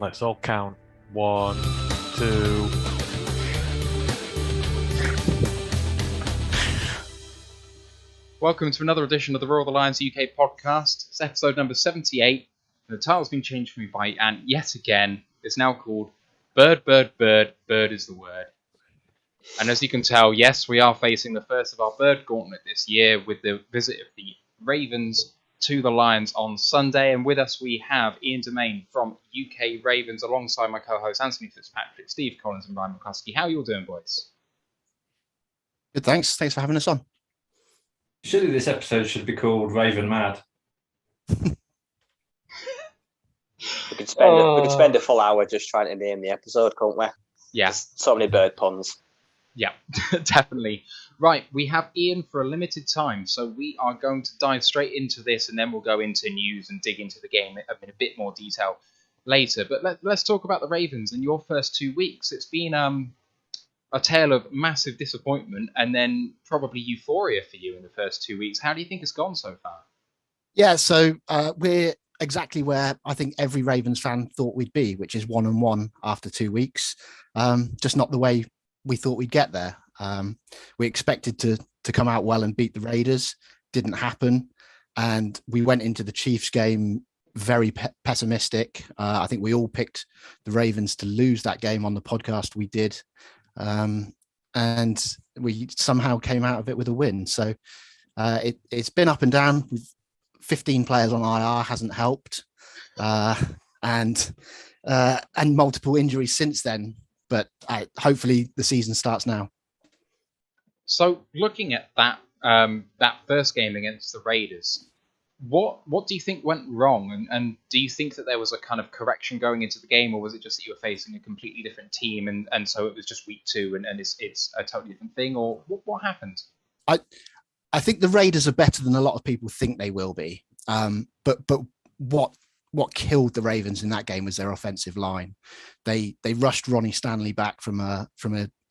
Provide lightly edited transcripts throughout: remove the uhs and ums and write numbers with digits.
Let's all count. 1, 2. Welcome to another edition of the ROTL UK podcast. It's episode number 78. And the title's been changed for me by Ant yet again. It's now called Bird, Bird, Bird, Bird is the Word. And as you can tell, yes, we are facing the first of our bird gauntlet this year with the visit of the Ravens to the Lions on Sunday. And with us we have Ian Domain from UK Ravens alongside my co-host Anthony Fitzpatrick, Steve Collins and Ryan McCluskey. How are you all doing, boys? Good, thanks. Thanks for having us on. Surely this episode should be called Raven Mad. We could spend a full hour just trying to name the episode, couldn't we? Yeah. Just so many bird puns. Yeah, definitely. Right, we have Ian for a limited time, so we are going to dive straight into this and then we'll go into news and dig into the game in a bit more detail later. But let's talk about the Ravens and your first 2 weeks. It's been a tale of massive disappointment and then probably euphoria for you in the first 2 weeks. How do you think it's gone so far? Yeah, so we're exactly where I think every Ravens fan thought we'd be, which is 1-1 after 2 weeks. Just not the way we thought we'd get there. We expected to come out well and beat the Raiders. Didn't happen. And we went into the Chiefs game very pessimistic. I think we all picked the Ravens to lose that game on the podcast we did. And we somehow came out of it with a win. So it's been up and down. With 15 players on IR hasn't helped, and multiple injuries since then. But hopefully the season starts now. So looking at that first game against the Raiders, what do you think went wrong? And do you think that there was a kind of correction going into the game, or was it just that you were facing a completely different team and so it was just week 2 and it's a totally different thing? Or what happened? I think the Raiders are better than a lot of people think they will be. But what killed the Ravens in that game was their offensive line. They rushed Ronnie Stanley back from a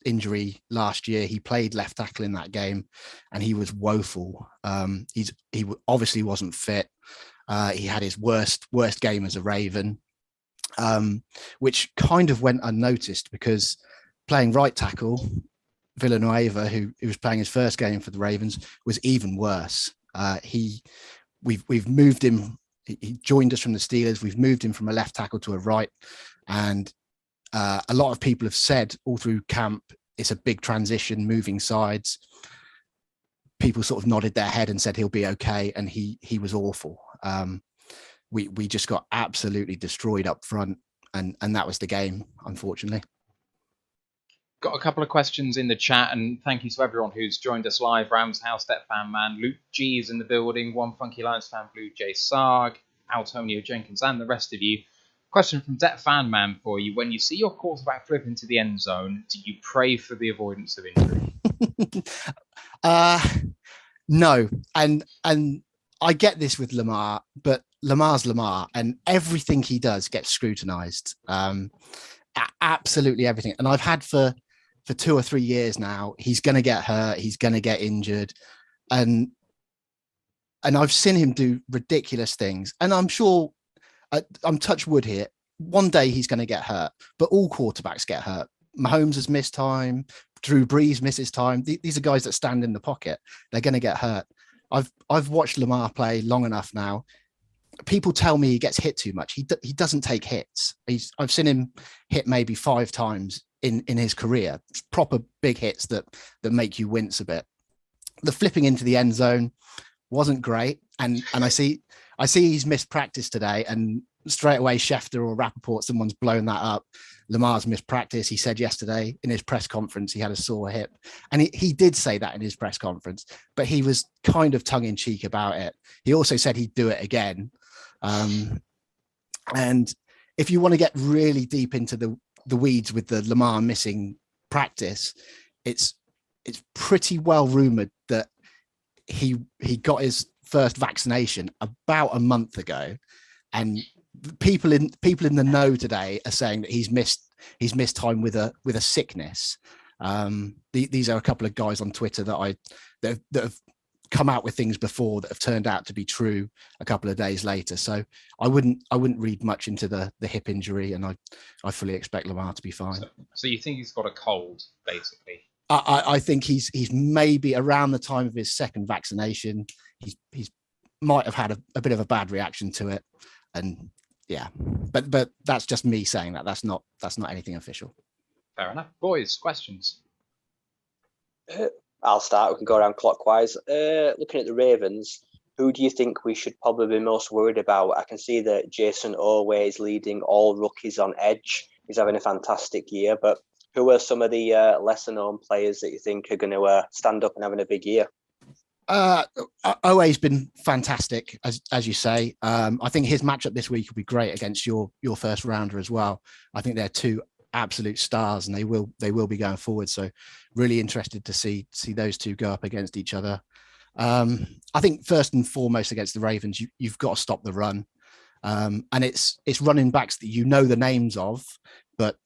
injury last year. He played left tackle in that game and he was woeful. He obviously wasn't fit. He had his worst game as a Raven, which kind of went unnoticed because playing right tackle, Villanueva, who was playing his first game for the Ravens, was even worse. We've moved him. He joined us from the Steelers. We've moved him from a left tackle to a right. And a lot of people have said all through camp, it's a big transition, moving sides. People sort of nodded their head and said he'll be okay. And he was awful. We just got absolutely destroyed up front. And that was the game, unfortunately. Got a couple of questions in the chat, and thank you to everyone who's joined us live. Rams House, Step Fan Man, Luke G is in the building, One Funky Lions Fan, Blue Jay Sarg, Altonio Jenkins, and the rest of you. Question from Det Fan Man for you. When you see your quarterback flip into the end zone, do you pray for the avoidance of injury? No. And I get this with Lamar, but Lamar's Lamar, and everything he does gets scrutinized. Absolutely everything. And I've had for 2 or 3 years now, he's going to get hurt. He's going to get injured. And I've seen him do ridiculous things. And I'm sure, I'm touch wood here, one day he's going to get hurt, but all quarterbacks get hurt. Mahomes has missed time. Drew Brees misses time. These are guys that stand in the pocket. They're going to get hurt. I've watched Lamar play long enough now. People tell me he gets hit too much. He doesn't take hits. I've seen him hit maybe 5 times in his career. It's proper big hits that make you wince a bit. The flipping into the end zone wasn't great. And I see he's missed practice today, and straight away Schefter or Rappaport, someone's blown that up. Lamar's missed practice. He said yesterday in his press conference he had a sore hip. And he did say that in his press conference, but he was kind of tongue in cheek about it. He also said he'd do it again. And if you want to get really deep into the weeds with the Lamar missing practice, it's pretty well rumored that he got his first vaccination about a month ago, and people in the know today are saying that he's missed time with a sickness. These are a couple of guys on Twitter that have come out with things before that have turned out to be true a couple of days later. So I wouldn't read much into the hip injury, and I fully expect Lamar to be fine. So you think he's got a cold, basically? I think he's maybe around the time of his second vaccination. He's might have had a bit of a bad reaction to it, and yeah, but that's just me saying that. That's not anything official. Fair enough. Boys, questions? I'll start. We can go around clockwise. Looking at the Ravens, who do you think we should probably be most worried about? I can see that Jason Always leading all rookies on edge. He's having a fantastic year, but who are some of the lesser known players that you think are going to stand up and having a big year? Owe's been fantastic, as you say. I think his matchup this week will be great against your first rounder as well. I think they're two absolute stars, and they will be going forward. So really interested to see those two go up against each other. I think first and foremost against the Ravens, you've got to stop the run. And it's running backs that you know the names of, but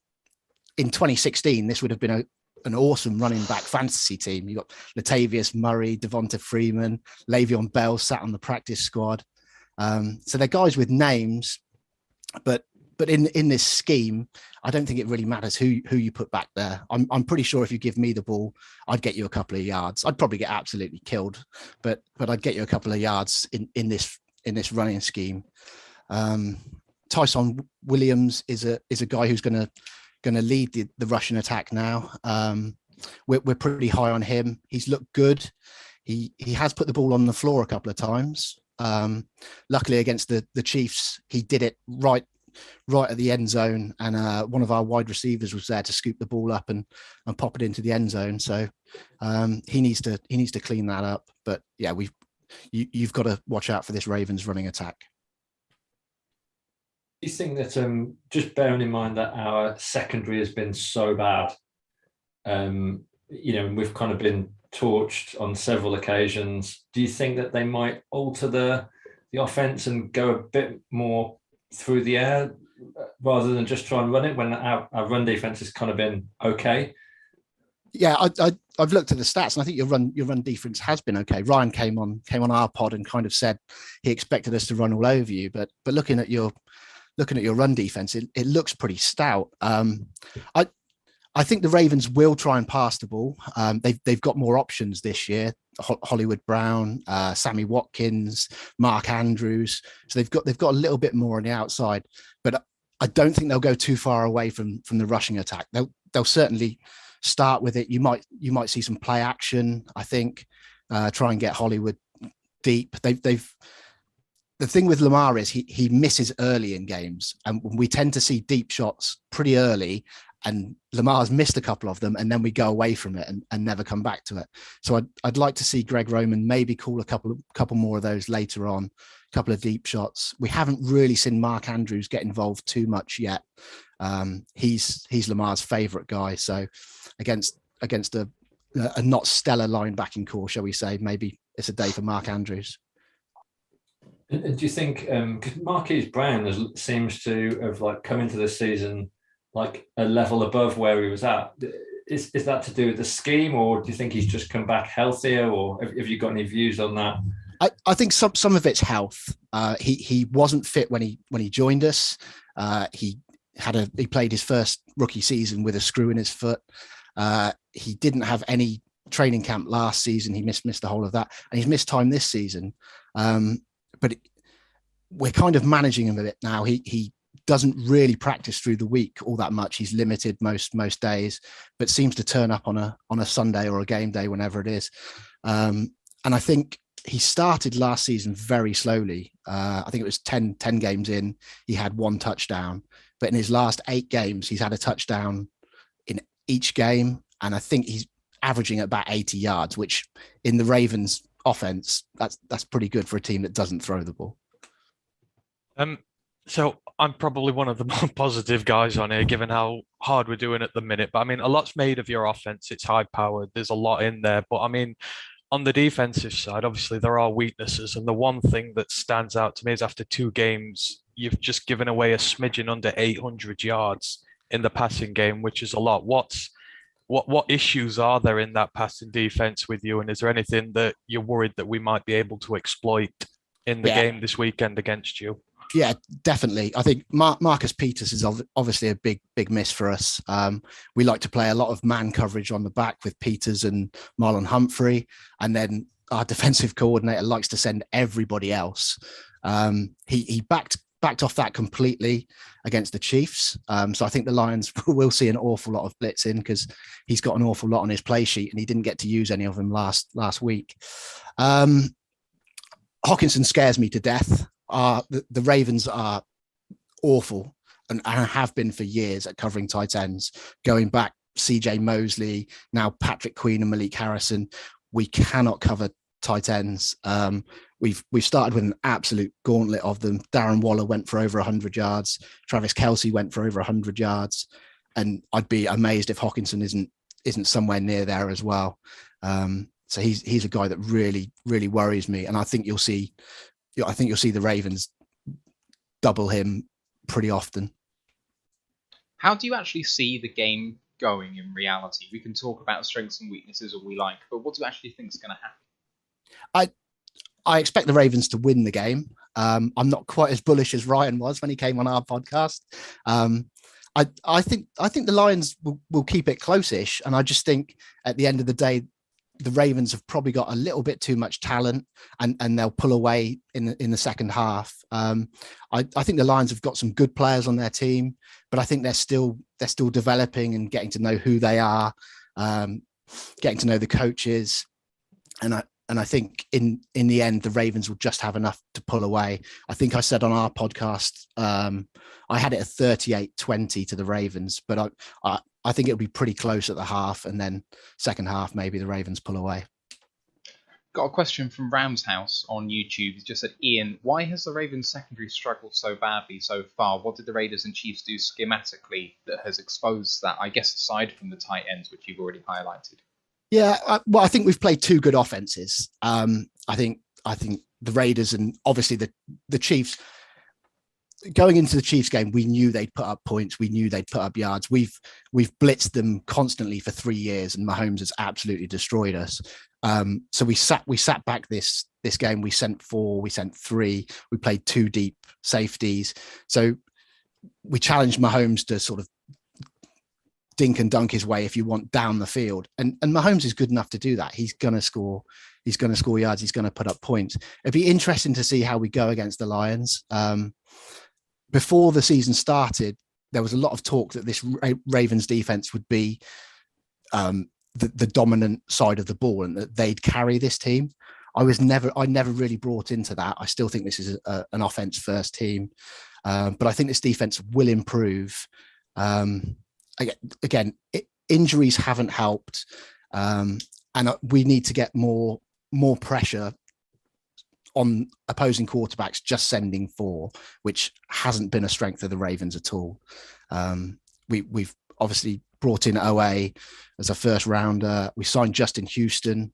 in 2016, this would have been an awesome running back fantasy team. You got Latavius Murray, Devonta Freeman, Le'Veon Bell sat on the practice squad. So they're guys with names, but in this scheme, I don't think it really matters who you put back there. I'm pretty sure if you give me the ball, I'd get you a couple of yards. I'd probably get absolutely killed, but I'd get you a couple of yards in this running scheme. Tyson Williams is a guy who's going to lead the Russian attack now. We're pretty high on him. He's looked good. He has put the ball on the floor a couple of times. Luckily against the Chiefs, he did it right at the end zone, and one of our wide receivers was there to scoop the ball up and pop it into the end zone. So he needs to clean that up. But yeah, you've got to watch out for this Ravens running attack. Do you think that just bearing in mind that our secondary has been so bad, we've kind of been torched on several occasions. Do you think that they might alter the offense and go a bit more through the air rather than just try and run it when our run defense has kind of been okay? Yeah, I've looked at the stats, and I think your run defense has been okay. Ryan came on our pod and kind of said he expected us to run all over you, but looking at your run defense, it looks pretty stout. I think the Ravens will try and pass the ball. They've got more options this year. Hollywood Brown, Sammy Watkins, Mark Andrews. So they've got a little bit more on the outside, but I don't think they'll go too far away from the rushing attack. They'll certainly start with it. You might see some play action. I think try and get Hollywood deep. The thing with Lamar is he misses early in games, and we tend to see deep shots pretty early, and Lamar's missed a couple of them, and then we go away from it and never come back to it. So I'd like to see Greg Roman maybe call a couple more of those later on, a couple of deep shots. We haven't really seen Mark Andrews get involved too much yet. He's Lamar's favorite guy. So against a not stellar linebacking core, shall we say, maybe it's a day for Mark Andrews. And do you think, because Marquise Brown seems to have come into the season like a level above where he was at? Is that to do with the scheme, or do you think he's just come back healthier, or have you got any views on that? I think some of it's health. He wasn't fit when he joined us. He played his first rookie season with a screw in his foot. He didn't have any training camp last season. He missed the whole of that, and he's missed time this season. But we're kind of managing him a bit now. He doesn't really practice through the week all that much. He's limited most days, but seems to turn up on a Sunday or a game day, whenever it is. And I think he started last season very slowly. I think it was 10 games in, he had one touchdown, but in his last 8 games, he's had a touchdown in each game. And I think he's averaging about 80 yards, which in the Ravens offense, that's pretty good for a team that doesn't throw the ball. So I'm probably one of the more positive guys on here, given how hard we're doing at the minute. But I mean, a lot's made of your offense. It's high powered. There's a lot in there. But I mean, on the defensive side, obviously there are weaknesses. And the one thing that stands out to me is after 2 games, you've just given away a smidgen under 800 yards in the passing game, which is a lot. What's what issues are there in that passing defense with you? And is there anything that you're worried that we might be able to exploit in the game this weekend against you? Yeah, definitely. I think Marcus Peters is obviously a big miss for us. We like to play a lot of man coverage on the back with Peters and Marlon Humphrey, and then our defensive coordinator likes to send everybody else. He backed off that completely against the Chiefs. So I think the Lions will see an awful lot of blitzing because he's got an awful lot on his play sheet, and he didn't get to use any of them last week. Hockenson scares me to death. The Ravens are awful and have been for years at covering tight ends, going back CJ Mosley, now Patrick Queen and Malik Harrison. We cannot cover tight ends. We've started with an absolute gauntlet of them. Darren Waller went for over 100 yards. Travis Kelce went for over 100 yards. And I'd be amazed if Hockenson isn't somewhere near there as well. So he's a guy that really, really worries me. And I think you'll see the Ravens double him pretty often. How do you actually see the game going in reality? We can talk about strengths and weaknesses all we like, but what do you actually think is going to happen? I expect the Ravens to win the game. I'm not quite as bullish as Ryan was when he came on our podcast. I think the Lions will keep it close-ish, and I just think at the end of the day, the Ravens have probably got a little bit too much talent, and they'll pull away in the second half. I think the Lions have got some good players on their team, but I think they're still developing and getting to know who they are, getting to know the coaches, and I think in the end the Ravens will just have enough to pull away. I think I said on our podcast, I had it at 38-20 to the Ravens, but I think it'll be pretty close at the half, and then second half, maybe the Ravens pull away. Got a question from Rams House on YouTube. He's just said, Ian, why has the Ravens secondary struggled so badly so far? What did the Raiders and Chiefs do schematically that has exposed that? I guess aside from the tight ends, which you've already highlighted. Yeah, I think we've played two good offenses. I think the Raiders and obviously the Chiefs. Going into the Chiefs game, we knew they'd put up points. We knew they'd put up yards. We've blitzed them constantly for 3 years, and Mahomes has absolutely destroyed us. So we sat back this game. We sent 4, we sent 3. We played 2 deep safeties. So we challenged Mahomes to sort of dink and dunk his way, if you want, down the field. And Mahomes is good enough to do that. He's going to score. He's going to score yards. He's going to put up points. It'd be interesting to see how we go against the Lions. Before the season started, there was a lot of talk that this Ravens defense would be the dominant side of the ball and that they'd carry this team. I never really brought into that. I still think this is an offense first team, but I think this defense will improve. Again, injuries haven't helped, and we need to get more pressure on opposing quarterbacks just sending 4, which hasn't been a strength of the Ravens at all. We've obviously brought in OA as a first rounder. We signed Justin Houston.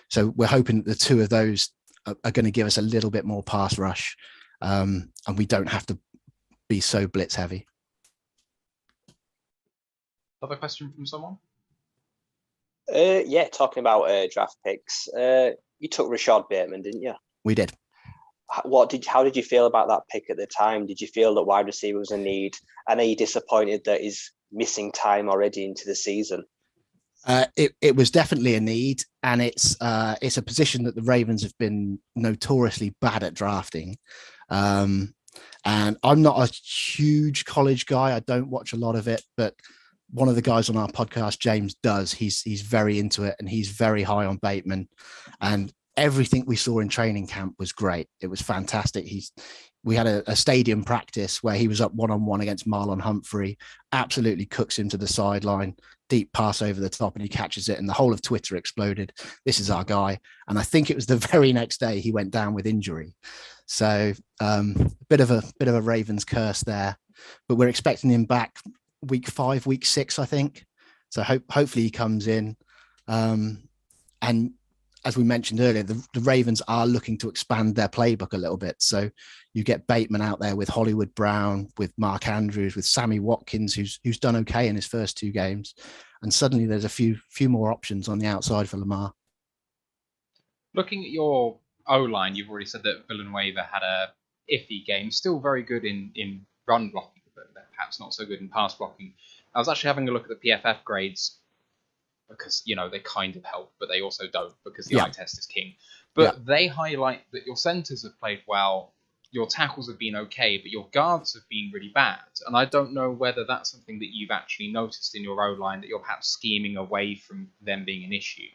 So we're hoping that the two of those are going to give us a little bit more pass rush, and we don't have to be so blitz heavy. Other question from someone? Yeah, talking about draft picks. You took Rashad Bateman, didn't you? We did. How did you feel about that pick at the time? Did you feel that wide receiver was a need? And are you disappointed that he's missing time already into the season? It was definitely a need, and it's a position that the Ravens have been notoriously bad at drafting. And I'm not a huge college guy. I don't watch a lot of it, but one of the guys on our podcast, James, does. He's very into it, and he's very high on Bateman. And everything we saw in training camp was great. It was fantastic. We had a stadium practice where he was up one-on-one against Marlon Humphrey, absolutely cooks him to the sideline, deep pass over the top, and he catches it, and the whole of Twitter exploded. This is our guy. And I think it was the very next day he went down with injury. So a bit of a Ravens curse there, but we're expecting him back week 5, week 6, I think. So hopefully he comes in. And as we mentioned earlier, the Ravens are looking to expand their playbook a little bit. So you get Bateman out there with Hollywood Brown, with Mark Andrews, with Sammy Watkins, who's done okay in his first 2 games. and suddenly there's a few more options on the outside for Lamar. Looking at your O-line, you've already said that Villanueva had a iffy game. Still very good in run blocking, but perhaps not so good in pass blocking. I was actually having a look at the PFF grades because, they kind of help, but they also don't because the eye test is king. But they highlight that your centers have played well, your tackles have been okay, but your guards have been really bad. And I don't know whether that's something that you've actually noticed in your O-line, that you're perhaps scheming away from them being an issue.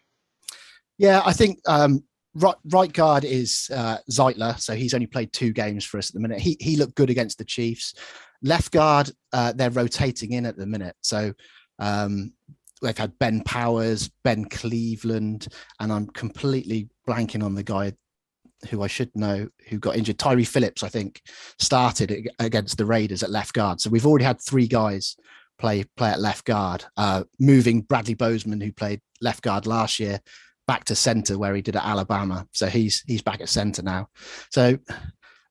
Yeah, I think right guard is Zeitler, so he's only played 2 games for us at the minute. He looked good against the Chiefs. Left guard, they're rotating in at the minute. So they've had Ben Powers, Ben Cleveland, and I'm completely blanking on the guy who I should know who got injured. Tyree Phillips, I think, started against the Raiders at left guard. So we've already had 3 guys play at left guard, moving Bradley Bozeman, who played left guard last year, back to center where he did at Alabama. So he's back at center now. So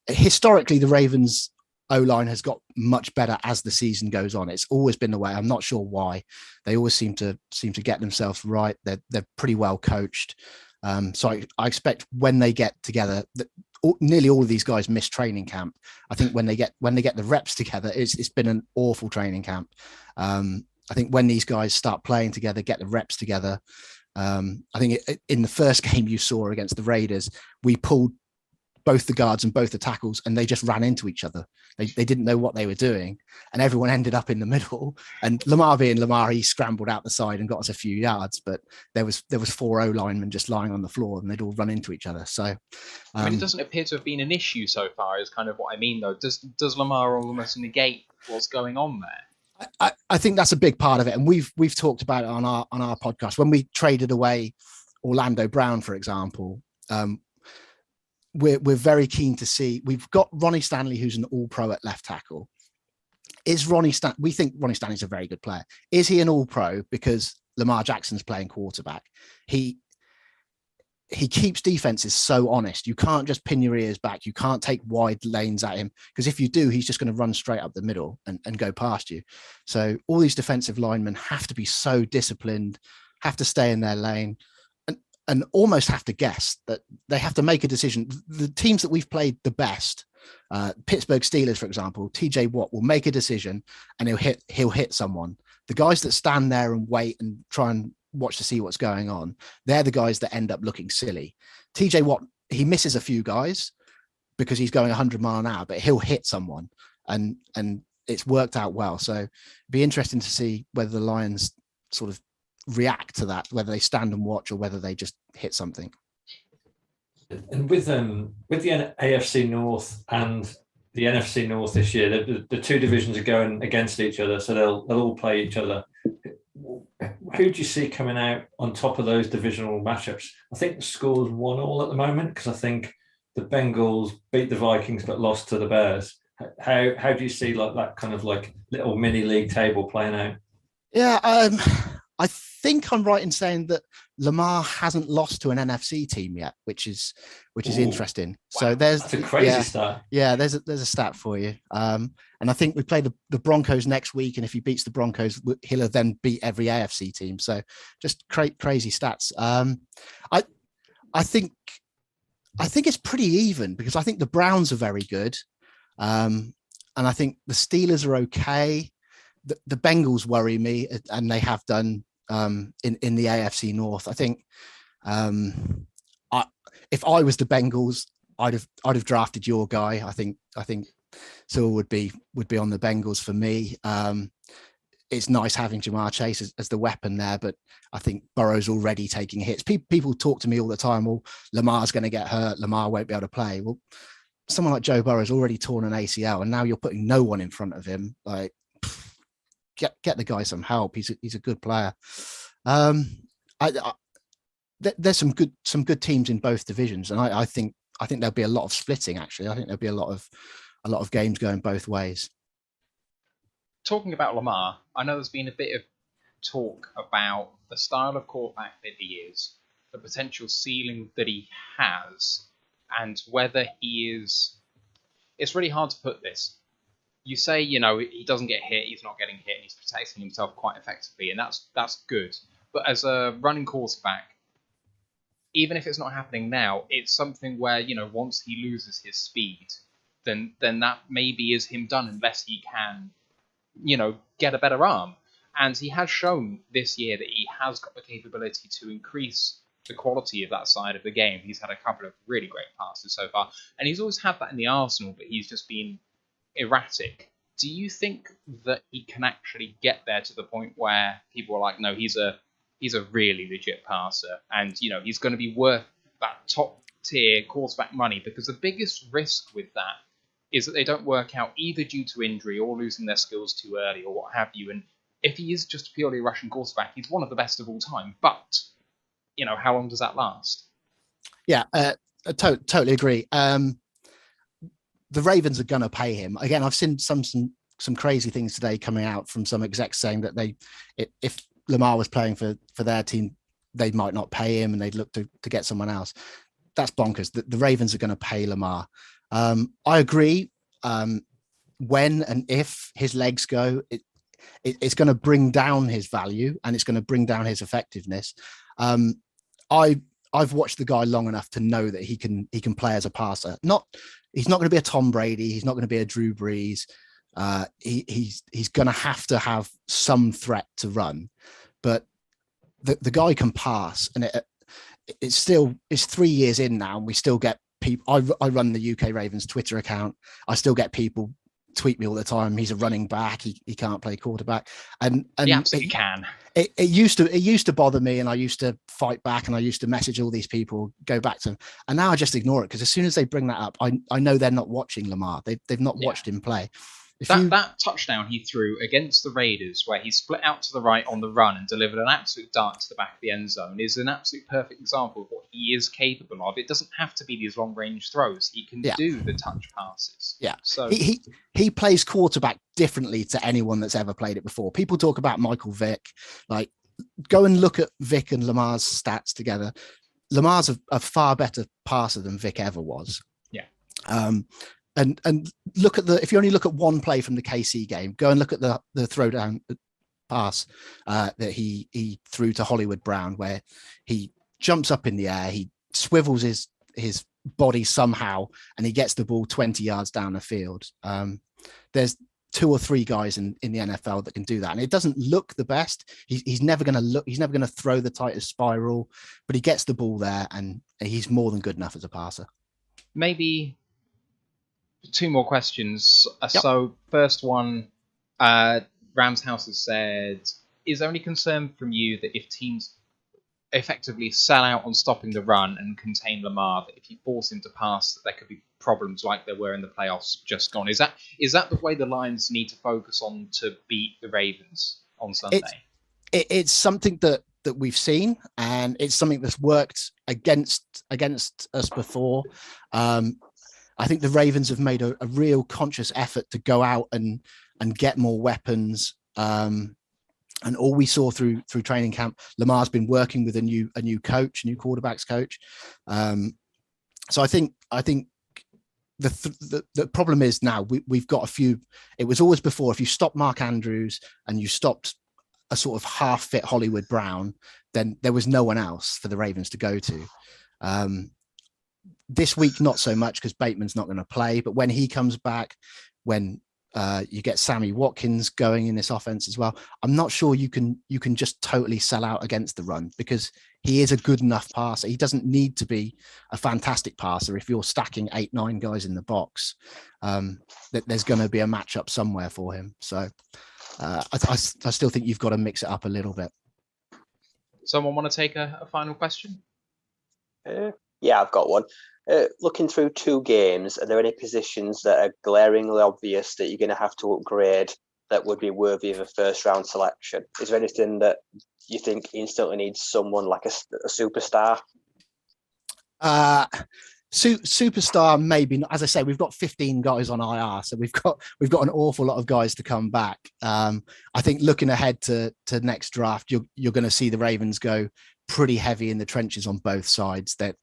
historically, the Ravens O-line has got much better as the season goes on. It's always been the way. I'm not sure why. They always seem to get themselves right. They're pretty well coached. So I expect when they get together, nearly all of these guys miss training camp. I think when they get the reps together, it's been an awful training camp. I think when these guys start playing together, get the reps together, I think in the first game you saw against the Raiders, we pulled both the guards and both the tackles, and they just ran into each other. They didn't know what they were doing, and everyone ended up in the middle. And Lamar being Lamar, he scrambled out the side and got us a few yards, but there was 4 O linemen just lying on the floor, and they'd all run into each other. So, I mean, it doesn't appear to have been an issue so far. Is kind of what I mean, though. Does Lamar almost negate what's going on there? I think that's a big part of it, and we've talked about it on our podcast when we traded away Orlando Brown, for example. We're very keen to see. We've got Ronnie Stanley, who's an All-Pro at left tackle. We think Ronnie Stanley's a very good player. Is he an All-Pro because Lamar Jackson's playing quarterback? He keeps defenses so honest. You can't just pin your ears back. You can't take wide lanes at him, because if you do, he's just going to run straight up the middle and go past you. So all these defensive linemen have to be so disciplined, have to stay in their lane, and almost have to guess. That they have to make a decision. The teams that we've played the best, Pittsburgh Steelers, for example, TJ Watt will make a decision and he'll hit someone. The guys that stand there and wait and try and watch to see what's going on, they're the guys that end up looking silly. TJ Watt, he misses a few guys because he's going 100 mile an hour, but he'll hit someone, and it's worked out well. So it'd be interesting to see whether the Lions sort of react to that, whether they stand and watch or whether they just hit something. And with the AFC North and the NFC North this year, the 2 divisions are going against each other, so they'll all play each other. Who do you see coming out on top of those divisional matchups? I think the score's 1-1 at the moment, because I think the Bengals beat the Vikings but lost to the Bears. How do you see that kind of little mini league table playing out? Yeah, I think I'm right in saying that Lamar hasn't lost to an NFC team yet, which is interesting. Wow. So that's a crazy stat. Yeah, there's a stat for you. And I think we play the Broncos next week, and if he beats the Broncos, he'll then beat every AFC team. So just crazy stats. I think it's pretty even, because I think the Browns are very good, and I think the Steelers are okay. The Bengals worry me, and they have done in the AFC North. I think if I was the Bengals, I'd have drafted your guy. I think Sewell would be on the Bengals for me. It's nice having Jamar Chase as the weapon there, but I think Burrow's already taking hits. People talk to me all the time, well, Lamar's going to get hurt, Lamar won't be able to play. Well, someone like Joe Burrow's already torn an ACL, and now you're putting no one in front of him. Get the guy some help. He's a good player. There's some good teams in both divisions, and I think there'll be a lot of splitting. Actually, I think there'll be a lot of games going both ways. Talking about Lamar, I know there's been a bit of talk about the style of quarterback that he is, the potential ceiling that he has, and whether he is. It's really hard to put this. you say, he doesn't get hit, he's not getting hit, and he's protecting himself quite effectively, and that's good. But as a running quarterback, even if it's not happening now, it's something where, once he loses his speed, then that maybe is him done unless he can, get a better arm. And he has shown this year that he has got the capability to increase the quality of that side of the game. He's had a couple of really great passes so far, and he's always had that in the arsenal, but he's just been erratic. Do you think that he can actually get there to the point where people are like, no, he's a really legit passer, and he's going to be worth that top tier quarterback money? Because the biggest risk with that is that they don't work out either due to injury or losing their skills too early or what have you. And if he is just purely a Russian quarterback, he's one of the best of all time. But, how long does that last? Yeah, I totally agree. The Ravens are going to pay him. Again, I've seen some crazy things today coming out from some execs saying that if Lamar was playing for their team, they might not pay him and they'd look to get someone else. That's bonkers. The Ravens are going to pay Lamar. I agree. When and if his legs go, it's going to bring down his value and it's going to bring down his effectiveness. I've watched the guy long enough to know that he can play as a passer. He's not going to be a Tom Brady. He's not going to be a Drew Brees. He's going to have some threat to run, but the guy can pass, and it's 3 years in now, and we still get people. I run the UK Ravens Twitter account. I still get people tweet me all the time. He's a running back. He can't play quarterback, and he absolutely can. It used to bother me, and I used to fight back, and I used to message all these people, go back to them, and now I just ignore it because as soon as they bring that up, I know they're not watching Lamar. They've not watched him play. That touchdown he threw against the Raiders, where he split out to the right on the run and delivered an absolute dart to the back of the end zone, is an absolute perfect example of what he is capable of. It doesn't have to be these long range throws. He can do the touch passes. Yeah. So he plays quarterback differently to anyone that's ever played it before. People talk about Michael Vick. Like, go and look at Vick and Lamar's stats together. Lamar's a far better passer than Vick ever was. Yeah. And look at if you only look at one play from the KC game, go and look at the throwdown pass that he threw to Hollywood Brown, where he jumps up in the air, he swivels his body somehow, and he gets the ball 20 yards down the field. There's 2 or 3 guys in the NFL that can do that, and it doesn't look the best. He's never going to throw the tightest spiral, but he gets the ball there, and he's more than good enough as a passer. Maybe 2 more questions. Yep. So first one, Rams House has said, is there any concern from you that if teams effectively sell out on stopping the run and contain Lamar, that if you force him to pass, that there could be problems like there were in the playoffs just gone? Is that the way the Lions need to focus on to beat the Ravens on Sunday? It's something that we've seen, and it's something that's worked against us before. I think the Ravens have made a real conscious effort to go out and get more weapons. And all we saw through training camp, Lamar's been working with a new coach, new quarterbacks coach. So I think the problem is now we've got a few. It was always before, if you stopped Mark Andrews and you stopped a sort of half fit Hollywood Brown, then there was no one else for the Ravens to go to. This week, not so much, because Bateman's not going to play. But when he comes back, when you get Sammy Watkins going in this offense as well, I'm not sure you can just totally sell out against the run, because he is a good enough passer. He doesn't need to be a fantastic passer. If you're stacking 8-9 guys in the box, there's going to be a matchup somewhere for him. So I still think you've got to mix it up a little bit. Someone want to take a final question? Yeah, I've got one. Looking through 2 games, are there any positions that are glaringly obvious that you're going to have to upgrade that would be worthy of a first-round selection? Is there anything that you think instantly needs someone like a superstar? Superstar, maybe not. As I say, we've got 15 guys on IR, so we've got an awful lot of guys to come back. I think looking ahead to next draft, you're going to see the Ravens go pretty heavy in the trenches on both sides. That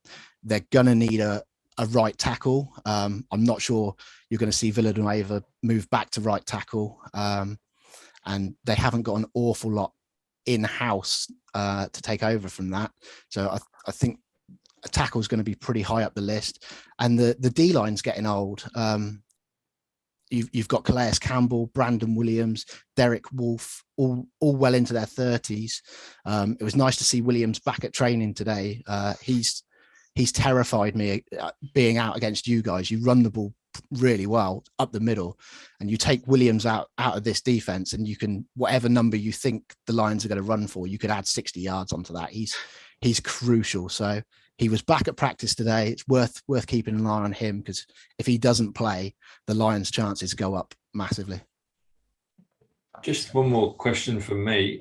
they're going to need a a right tackle. I'm not sure you're going to see Villanueva move back to right tackle, and they haven't got an awful lot in-house to take over from that. So I think a tackle is going to be pretty high up the list, and the D line's getting old. You've got Calais Campbell, Brandon Williams, Derek Wolfe, all well into their 30s. It was nice to see Williams back at training today. He's terrified me being out against you guys. You run the ball really well up the middle, and you take Williams out of this defense, and you can, whatever number you think the Lions are going to run for, you could add 60 yards onto that. He's crucial. So he was back at practice today. It's worth keeping an eye on him, because if he doesn't play, the Lions' chances go up massively. Just one more question from me.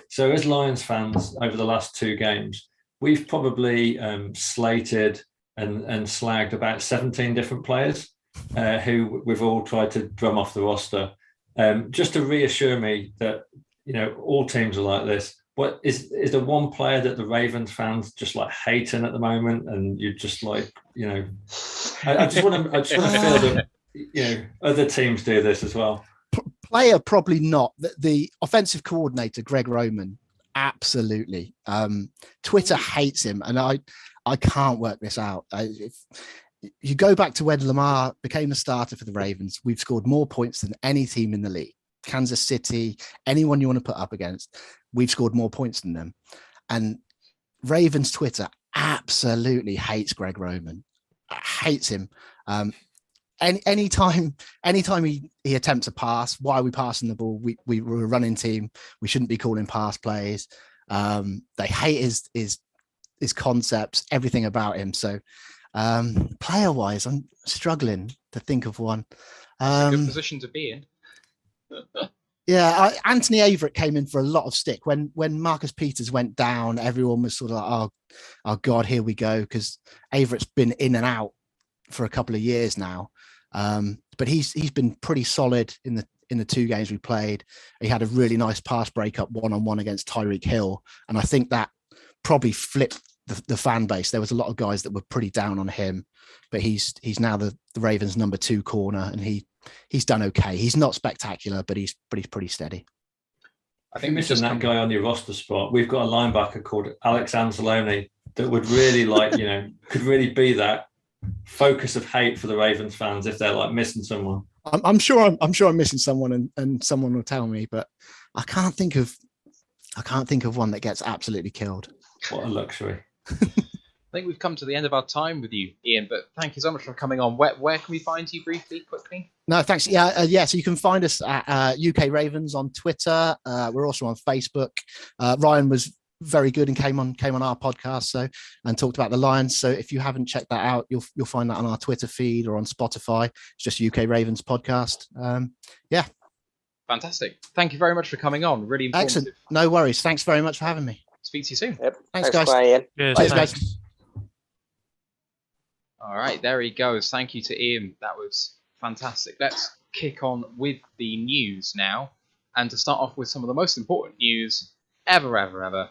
So as Lions fans, over the last 2 games, we've probably slated and slagged about 17 different players who we've all tried to drum off the roster. Just to reassure me that, all teams are like this. What is there one player that the Ravens fans just like hating at the moment, and you just like, I just want to feel that other teams do this as well. Player probably not. The offensive coordinator Greg Roman, absolutely. Twitter hates him, and I can't work this out. If you go back to when Lamar became a starter for the Ravens, we've scored more points than any team in the league. Kansas City, anyone you want to put up against, we've scored more points than them. And Ravens Twitter absolutely hates Greg Roman, hates him. Anytime he attempts a pass, why are we passing the ball? We're a running team. We shouldn't be calling pass plays. They hate his concepts, everything about him. So player wise, I'm struggling to think of one. A good position to be in. Yeah, Anthony Averett came in for a lot of stick when Marcus Peters went down. Everyone was sort of like, oh God, here we go, because Averett's been in and out for a couple of years now, but he's been pretty solid in the 2 games we played. He had a really nice pass breakup 1-on-1 against Tyreek Hill, and I think that probably flipped the fan base. There was a lot of guys that were pretty down on him, but he's now the Ravens' number 2 corner, and he's done okay. He's not spectacular, but he's pretty steady. I think missing that guy on your roster spot. We've got a linebacker called Alex Anzalone that would really could really be that focus of hate for the Ravens fans if they're like missing someone. I'm sure I'm missing someone, and someone will tell me, but I can't think of one that gets absolutely killed. What a luxury. I think we've come to the end of our time with you, Ian, but thank you so much for coming on. Where can we find you briefly, quickly? No, thanks. Yeah. So you can find us at UK Ravens on Twitter. We're also on Facebook. Ryan was very good and came on our podcast and talked about the Lions. So if you haven't checked that out, you'll find that on our Twitter feed or on Spotify. It's just UK Ravens podcast. Yeah. Fantastic. Thank you very much for coming on. Really informative. Excellent. No worries. Thanks very much for having me. Speak to you soon. Yep. Thanks guys. Cheers, guys. All right, there he goes. Thank you to Ian. That was fantastic. Let's kick on with the news now. And to start off with some of the most important news ever.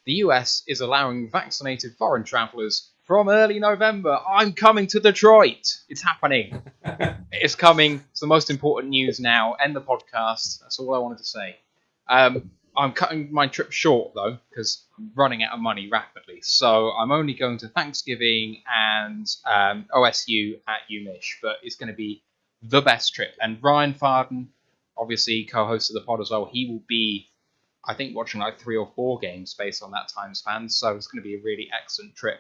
The US is allowing vaccinated foreign travellers from early November. I'm coming to Detroit. It's happening. It's coming. It's the most important news now. End the podcast. That's all I wanted to say. I'm cutting my trip short, though, because I'm running out of money rapidly. So I'm only going to Thanksgiving and OSU at UMich, but it's going to be the best trip. And Ryan Farden, obviously co-host of the pod as well, he will be, I think, watching like 3 or 4 games based on that time span. So it's going to be a really excellent trip.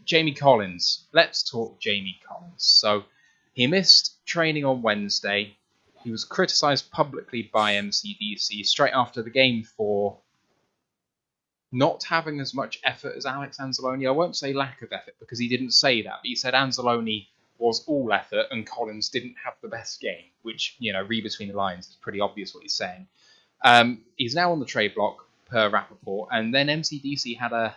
Jamie Collins. Let's talk Jamie Collins. So he missed training on Wednesday. He was criticised publicly by MCDC straight after the game for not having as much effort as Alex Anzalone. I won't say lack of effort because he didn't say that, but he said Anzalone was all effort and Collins didn't have the best game, which, read between the lines, is pretty obvious what he's saying. He's now on the trade block per Rappaport, and then MCDC had a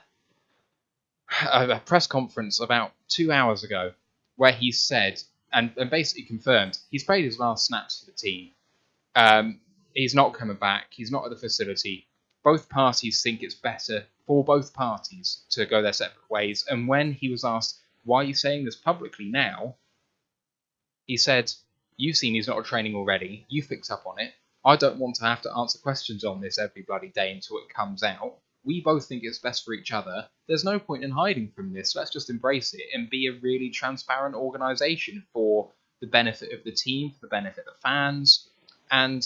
press conference about 2 hours ago where he said, and basically confirmed, he's played his last snaps for the team. He's not coming back. He's not at the facility. Both parties think it's better for both parties to go their separate ways. And when he was asked why are you saying this publicly now? He said, you've seen he's not training already. You fix up on it. I don't want to have to answer questions on this every bloody day until it comes out. We both think it's best for each other. There's no point in hiding from this. Let's just embrace it and be a really transparent organisation for the benefit of the team, for the benefit of the fans. And,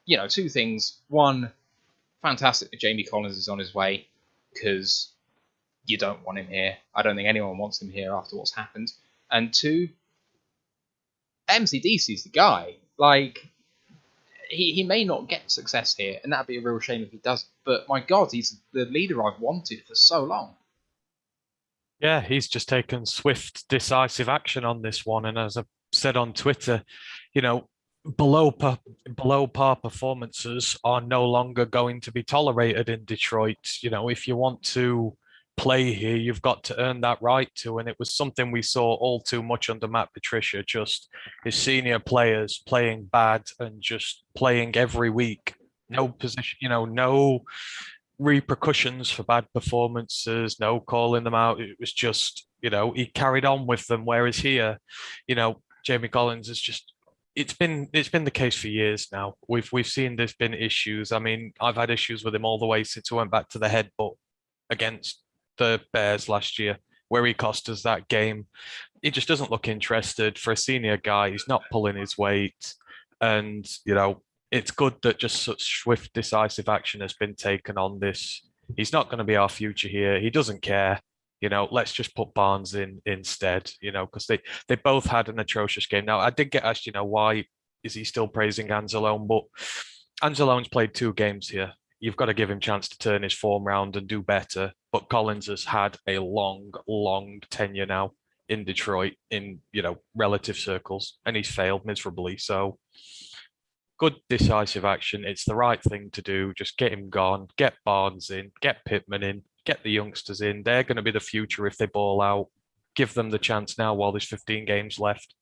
you know, two things. One, fantastic that Jamie Collins is on his way, because you don't want him here. I don't think anyone wants him here after what's happened. And two, MCDC's the guy. Like, he may not get success here, and that'd be a real shame if he doesn't. But my God, he's the leader I've wanted for so long. Yeah, he's just taken swift, decisive action on this one. And as I said on Twitter, you know, below par performances are no longer going to be tolerated in Detroit. You know, if you want to play here, you've got to earn that right to. And it was something we saw all too much under Matt Patricia, just his senior players playing bad and just playing every week. No position, you know, no repercussions for bad performances, no calling them out. It was just, you know, he carried on with them. Whereas here, you know, Jamie Collins is just, it's been the case for years now. We've seen there's been issues. I mean, I've had issues with him all the way since he went back to the headbutt against the Bears last year, where he cost us that game. He just doesn't look interested. For a senior guy, he's not pulling his weight. And, you know, it's good that just such swift, decisive action has been taken on this. He's not going to be our future here. He doesn't care. You know, let's just put Barnes in instead, you know, because they both had an atrocious game. Now, I did get asked, you know, why is he still praising Anzalone? But Anzalone's played 2 games here. You've got to give him a chance to turn his form around and do better. But Collins has had a long, long tenure now in Detroit in, you know, relative circles, and he's failed miserably. So good decisive action. It's the right thing to do. Just get him gone, get Barnes in, get Pittman in, get the youngsters in. They're going to be the future if they ball out. Give them the chance now while there's 15 games left.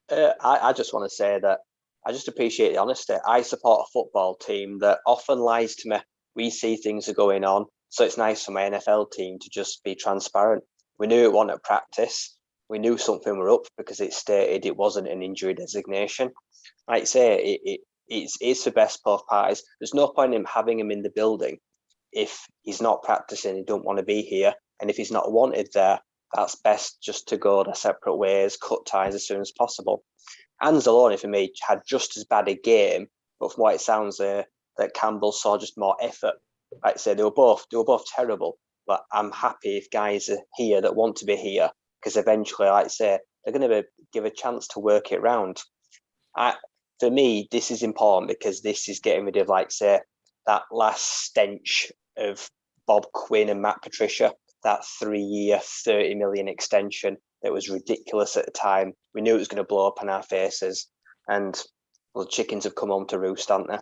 I just want to say that I just appreciate the honesty. I support a football team that often lies to me. We see things are going on. So it's nice for my NFL team to just be transparent. We knew it wasn't at practice. We knew something were up because it stated it wasn't an injury designation. Like I say, it's the best both parties. There's no point in having him in the building if he's not practicing, he don't want to be here. And if he's not wanted there, that's best just to go their separate ways, cut ties as soon as possible. Anzalone, for me, had just as bad a game, but from what it sounds that Campbell saw just more effort. Like I say, they were both terrible, but I'm happy if guys are here that want to be here, because eventually, like I say, they're going to give a chance to work it round. For me, this is important because this is getting rid of, like say, that last stench of Bob Quinn and Matt Patricia, that 3-year, $30 million extension that was ridiculous at the time. We knew it was going to blow up on our faces, and well, the chickens have come home to roost, haven't they?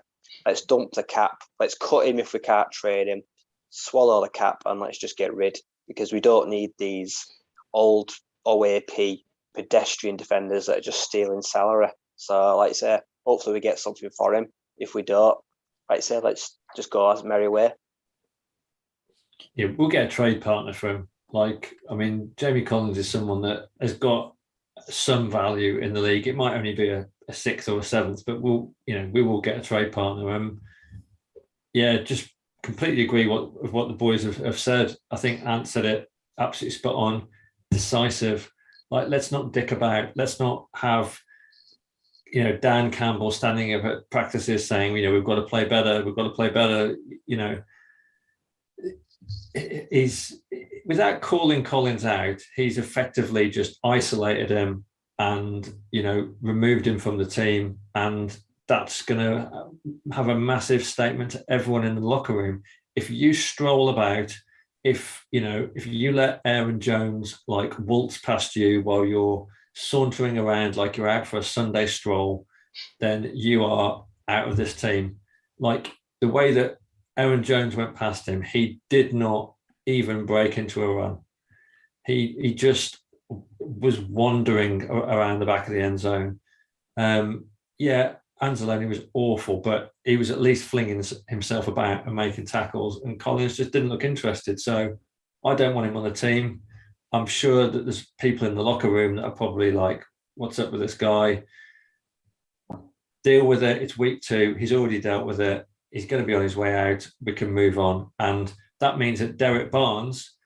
Let's dump the cap. Let's cut him if we can't trade him. Swallow the cap and let's just get rid, because we don't need these old OAP pedestrian defenders that are just stealing salary. So, like I say, hopefully we get something for him. If we don't, like I say, let's just go our merry way. Yeah, we'll get a trade partner for him. Like, I mean, Jamie Collins is someone that has got some value in the league. It might only be a 6th or a 7th, but we will get a trade partner. Yeah, just completely agree with what the boys have said. I think Ant said it absolutely spot on, decisive. Like, let's not dick about. Let's not have, Dan Campbell standing up at practices saying, we've got to play better. We've got to play better. He's, without calling Collins out, he's effectively just isolated him and, removed him from the team. And that's going to have a massive statement to everyone in the locker room. If you stroll about, if you let Aaron Jones like waltz past you while you're sauntering around like you're out for a Sunday stroll, then you are out of this team. Like the way that Aaron Jones went past him, he did not even break into a run. He just was wandering around the back of the end zone. Anzalone was awful, but he was at least flinging himself about and making tackles, and Collins just didn't look interested. So I don't want him on the team. I'm sure that there's people in the locker room that are probably like, what's up with this guy? Deal with it. It's week 2. He's already dealt with it. He's going to be on his way out. We can move on. And that means that Derek Barnes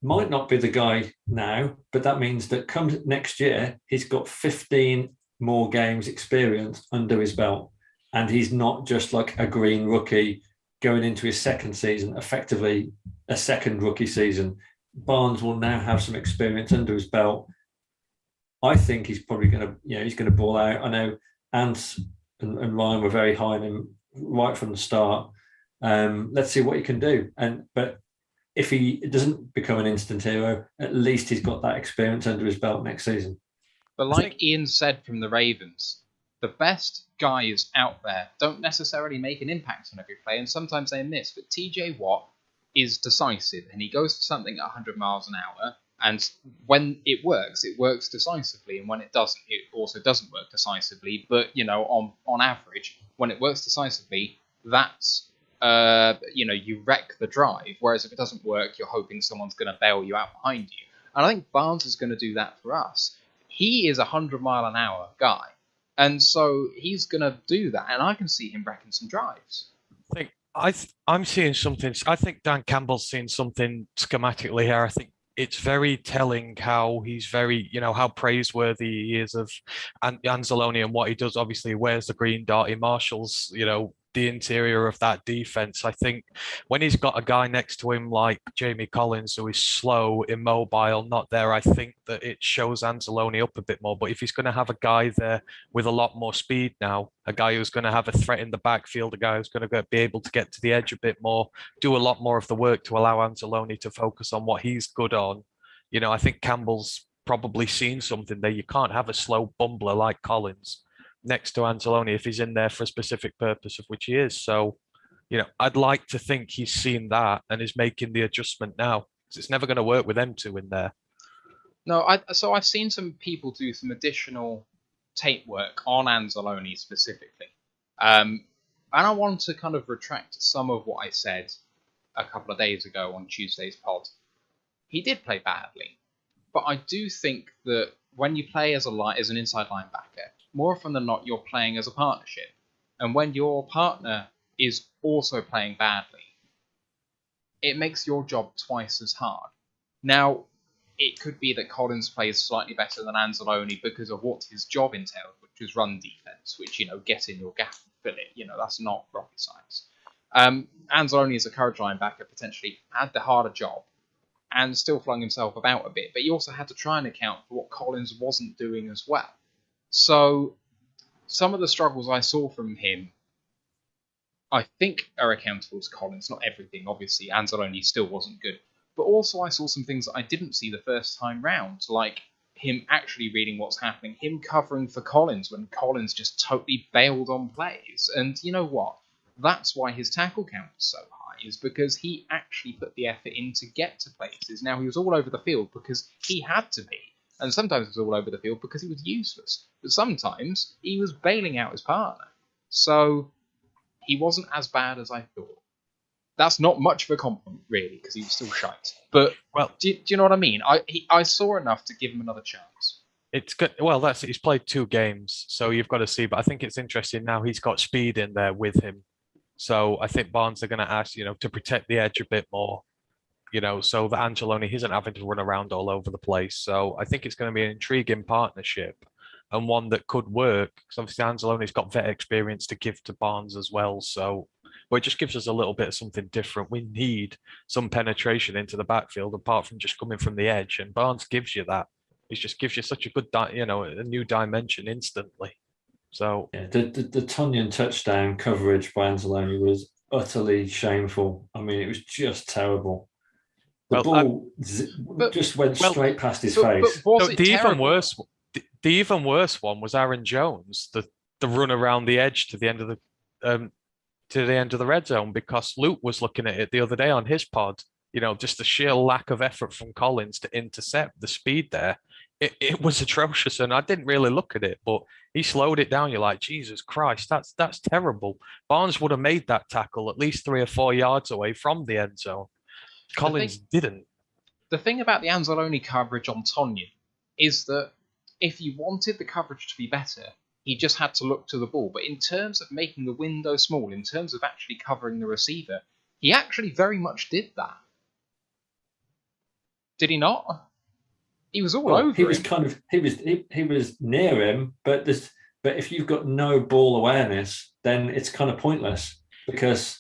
might not be the guy now, but that means that come next year, he's got 15 more games experience under his belt. And he's not just like a green rookie going into his second season, effectively a second rookie season. Barnes will now have some experience under his belt. I think he's probably going to, he's going to ball out. I know Ant and Ryan were very high on him right from the start. Let's see what he can do. But if he doesn't become an instant hero, at least he's got that experience under his belt next season. But like Ian said from the Ravens, the best guys out there don't necessarily make an impact on every play, and sometimes they miss. But TJ Watt is decisive, and he goes for something at 100 miles an hour, and when it works decisively, and when it doesn't, it also doesn't work decisively. But, on average, when it works decisively, that's, you wreck the drive, whereas if it doesn't work, you're hoping someone's going to bail you out behind you. And I think Barnes is going to do that for us. He is a 100-mile-an-hour guy, and so he's going to do that, and I can see him wrecking some drives. I'm seeing something. I think Dan Campbell's seeing something schematically here. I think it's very telling how he's very, how praiseworthy he is of Anzalone and what he does. Obviously, he wears the green dot. He marshals, the interior of that defense. I think when he's got a guy next to him like Jamie Collins, who is slow, immobile, not there, I think that it shows Anzalone up a bit more. But if he's going to have a guy there with a lot more speed now, a guy who's going to have a threat in the backfield, a guy who's going to be able to get to the edge a bit more, do a lot more of the work to allow Anzalone to focus on what he's good on. I think Campbell's probably seen something there. You can't have a slow bumbler like Collins next to Anzalone if he's in there for a specific purpose, of which he is. So, I'd like to think he's seen that and is making the adjustment now, because it's never going to work with them two in there. No, I've seen some people do some additional tape work on Anzalone specifically. And I want to kind of retract some of what I said a couple of days ago on Tuesday's pod. He did play badly, but I do think that when you play as an inside linebacker, more often than not, you're playing as a partnership. And when your partner is also playing badly, it makes your job twice as hard. Now, it could be that Collins plays slightly better than Anzalone because of what his job entailed, which is run defense, which, get in your gap and fill it. That's not rocket science. Anzalone is a coverage linebacker, potentially had the harder job and still flung himself about a bit, but he also had to try and account for what Collins wasn't doing as well. So some of the struggles I saw from him, I think, are accountable to Collins. Not everything, obviously. Anzalone still wasn't good. But also I saw some things that I didn't see the first time round, like him actually reading what's happening, him covering for Collins when Collins just totally bailed on plays. And you know what? That's why his tackle count is so high, is because he actually put the effort in to get to places. Now, he was all over the field because he had to be. And sometimes he was all over the field because he was useless. But sometimes he was bailing out his partner. So he wasn't as bad as I thought. That's not much of a compliment, really, because he was still shite. But do you know what I mean? I saw enough to give him another chance. It's good. Well, he's played 2 games, so you've got to see. But I think it's interesting now he's got speed in there with him. So I think Barnes are going to ask, to protect the edge a bit more. So that Anzalone isn't having to run around all over the place. So I think it's going to be an intriguing partnership and one that could work. Because obviously Anzalone's got vet experience to give to Barnes as well. So, but it just gives us a little bit of something different. We need some penetration into the backfield apart from just coming from the edge. And Barnes gives you that. It just gives you such a good, a new dimension instantly. So yeah, the Tunyon touchdown coverage by Anzalone was utterly shameful. I mean, it was just terrible. The ball just went straight past his face. The even worse one was Aaron Jones, the run around the edge to the end of the red zone, because Luke was looking at it the other day on his pod. Just the sheer lack of effort from Collins to intercept the speed there. It was atrocious, and I didn't really look at it, but he slowed it down. You're like, Jesus Christ, that's terrible. Barnes would have made that tackle at least 3 or 4 yards away from the end zone. Collins didn't. The thing about the Anzalone coverage on Tonyan is that if you wanted the coverage to be better, he just had to look to the ball. But in terms of making the window small, in terms of actually covering the receiver, he actually very much did that. Did he not? He was all over he was him. he was near him, but if you've got no ball awareness, then it's kind of pointless because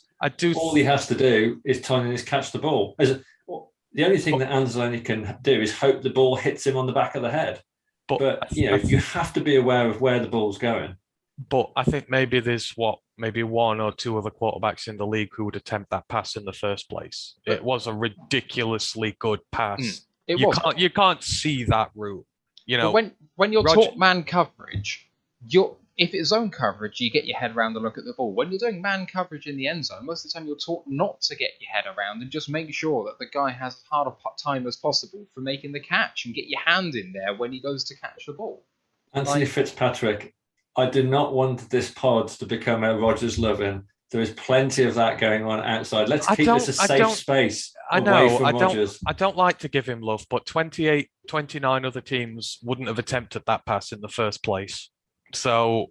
all he has to do is catch the ball. The only thing that Anzalone can do is hope the ball hits him on the back of the head. But you have to be aware of where the ball's going. But I think maybe there's maybe one or two other quarterbacks in the league who would attempt that pass in the first place. It was a ridiculously good pass. You can't see that route. You know, but when you're taught man coverage, if it's zone coverage, you get your head around and look at the ball. When you're doing man coverage in the end zone, most of the time you're taught not to get your head around and just make sure that the guy has as hard a time as possible for making the catch and get your hand in there when he goes to catch the ball. Anthony Fitzpatrick, I do not want this pod to become a Rodgers loving. There is plenty of that going on outside. Let's keep this a safe space away from Rodgers. I don't like to give him love, but 28, 29 other teams wouldn't have attempted that pass in the first place. So,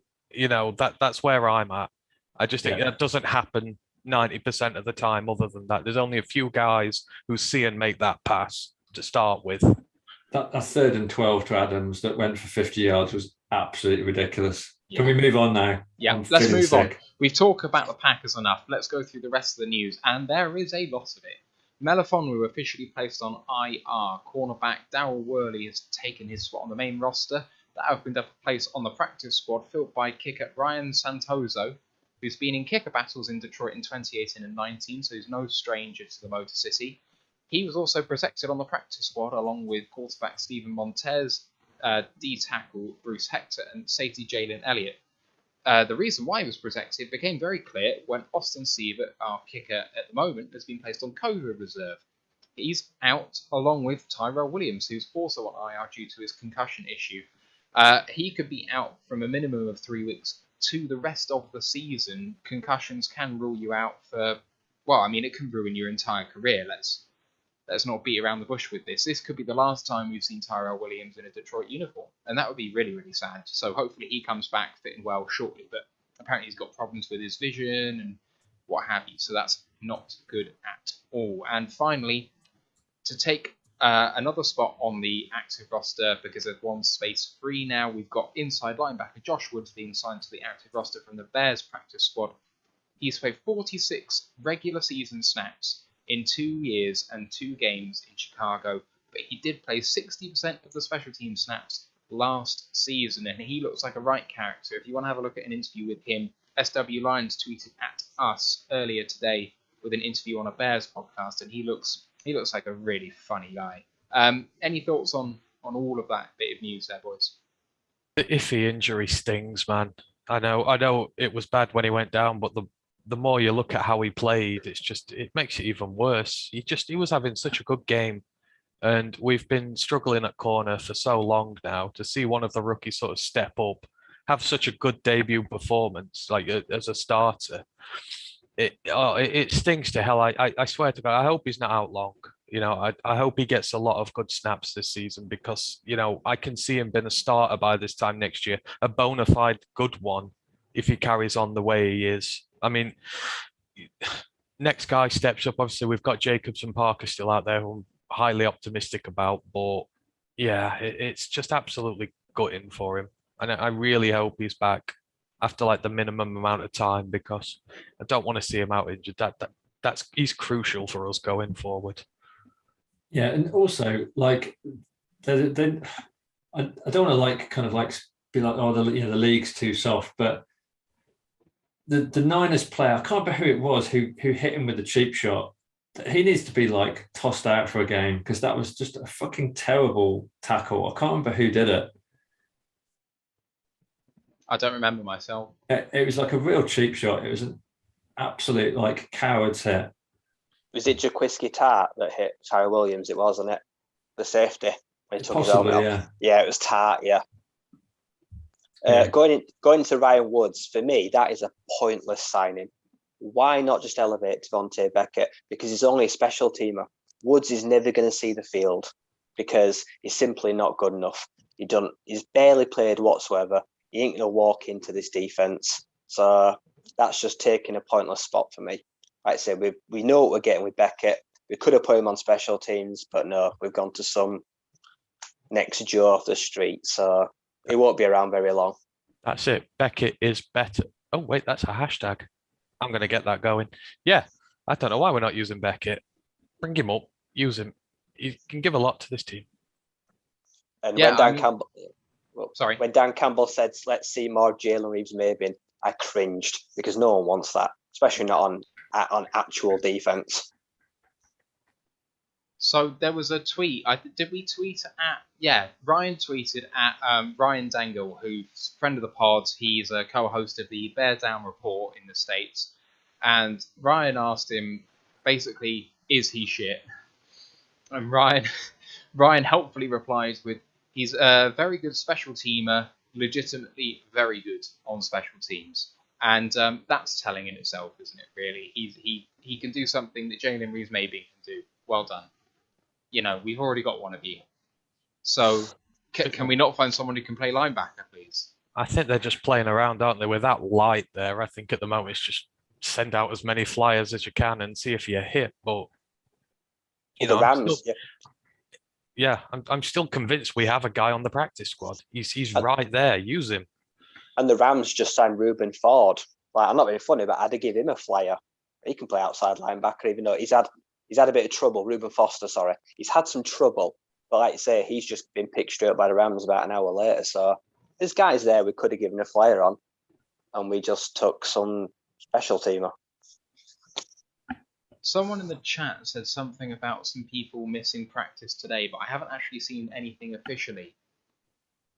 that's where I'm at. I just think that doesn't happen 90% of the time. Other than that, there's only a few guys who see and make that pass to start with. That 3rd and 12 to Adams that went for 50 yards was absolutely ridiculous. Yeah. Can we move on now? Yeah, let's move on. We've talked about the Packers enough. Let's go through the rest of the news, and there is a lot of it. Melifonwu officially placed on IR. Cornerback Darryl Worley has taken his spot on the main roster. That opened up a place on the practice squad filled by kicker Ryan Santoso, who's been in kicker battles in Detroit in 2018 and 19, so he's no stranger to the Motor City. He was also protected on the practice squad along with quarterback Stephen Montez, D-tackle Bruce Hector, and safety Jalen Elliott. The reason why he was protected became very clear when Austin Sievert, our kicker at the moment, has been placed on COVID reserve. He's out along with Tyrell Williams, who's also on IR due to his concussion issue. He could be out from a minimum of 3 weeks to the rest of the season. Concussions can rule you out for, it can ruin your entire career. Let's not beat around the bush with this. This could be the last time we've seen Tyrell Williams in a Detroit uniform, and that would be really, really sad. So hopefully he comes back fitting well shortly, but apparently he's got problems with his vision and what have you, so that's not good at all. And finally, to take another spot on the active roster, because there's one space free now, we've got inside linebacker Josh Woods being signed to the active roster from the Bears practice squad. He's played 46 regular season snaps in 2 years and 2 games in Chicago, but he did play 60% of the special team snaps last season, and he looks like a right character. If you want to have a look at an interview with him, SW Lions tweeted at us earlier today with an interview on a Bears podcast, and he looks like a really funny guy. Any thoughts on all of that bit of news there, boys? The iffy injury stings, man. I know it was bad when he went down, but the more you look at how he played, it makes it even worse. He was having such a good game, and we've been struggling at corner for so long now. To see one of the rookies sort of step up, have such a good debut performance, like as a starter, it stings to hell. I swear to God, I hope he's not out long. I hope he gets a lot of good snaps this season because, I can see him being a starter by this time next year, a bona fide good one, if he carries on the way he is. I mean, next guy steps up. Obviously, we've got Jacobs and Parker still out there who I'm highly optimistic about. But yeah, it's just absolutely gutting for him. And I really hope he's back after like the minimum amount of time because I don't want to see him out injured. He's crucial for us going forward. Yeah, and also like I don't want to be like, oh, the league's too soft, but the Niners player, I can't remember who it was who hit him with the cheap shot. He needs to be like tossed out for a game because that was just a fucking terrible tackle. I can't remember who did it. I don't remember myself. It was like a real cheap shot. It was an absolute like coward's hit. Was it Jaquiski Tart that hit Tyrell Williams? It wasn't it? The safety when he took his helmet off. Yeah, it was Tart. Yeah. Going into Ryan Woods, for me, that is a pointless signing. Why not just elevate Devontae Beckett? Because he's only a special teamer. Woods is never going to see the field because he's simply not good enough. He's barely played whatsoever. He ain't going to walk into this defense. So that's just taking a pointless spot for me. Like I said, we know what we're getting with Beckett. We could have put him on special teams, but no, we've gone to some next Joe off the street. So he won't be around very long. That's it. Beckett is better. Oh, wait, that's a hashtag. I'm going to get that going. Yeah, I don't know why we're not using Beckett. Bring him up. Use him. He can give a lot to this team. And Yeah, when Dan Campbell... Sorry. When Dan Campbell said, let's see more Jalen Reeves-Maybin, I cringed because no one wants that, especially not on actual defense. So there was a tweet. Did we tweet at? Yeah, Ryan tweeted at Ryan Dangle, who's a friend of the pod. He's a co-host of the Bear Down Report in the States. And Ryan asked him, basically, is he shit? And Ryan helpfully replies with, he's a very good special teamer, legitimately very good on special teams. And that's telling in itself, isn't it, really? He can do something that Jalen Reeves-Maybin can do. Well done. You know, we've already got one of you. So can we not find someone who can play linebacker, please? I think they're just playing around, aren't they? With that light there, I think at the moment it's just send out as many flyers as you can and see if you hit. But you know, Rams, I'm still convinced we have a guy on the practice squad. He's right there. Use him. And the Rams just signed Reuben Ford. Like, I'm not being funny, but I'd give him a flyer. He can play outside linebacker, even though he's had a bit of trouble. Reuben Foster, sorry. He's had some trouble. But like you say, he's just been picked straight up by the Rams about an hour later. So there's guys there we could have given a flyer on. And we just took some special teamer. Someone in the chat said something about some people missing practice today, but I haven't actually seen anything officially.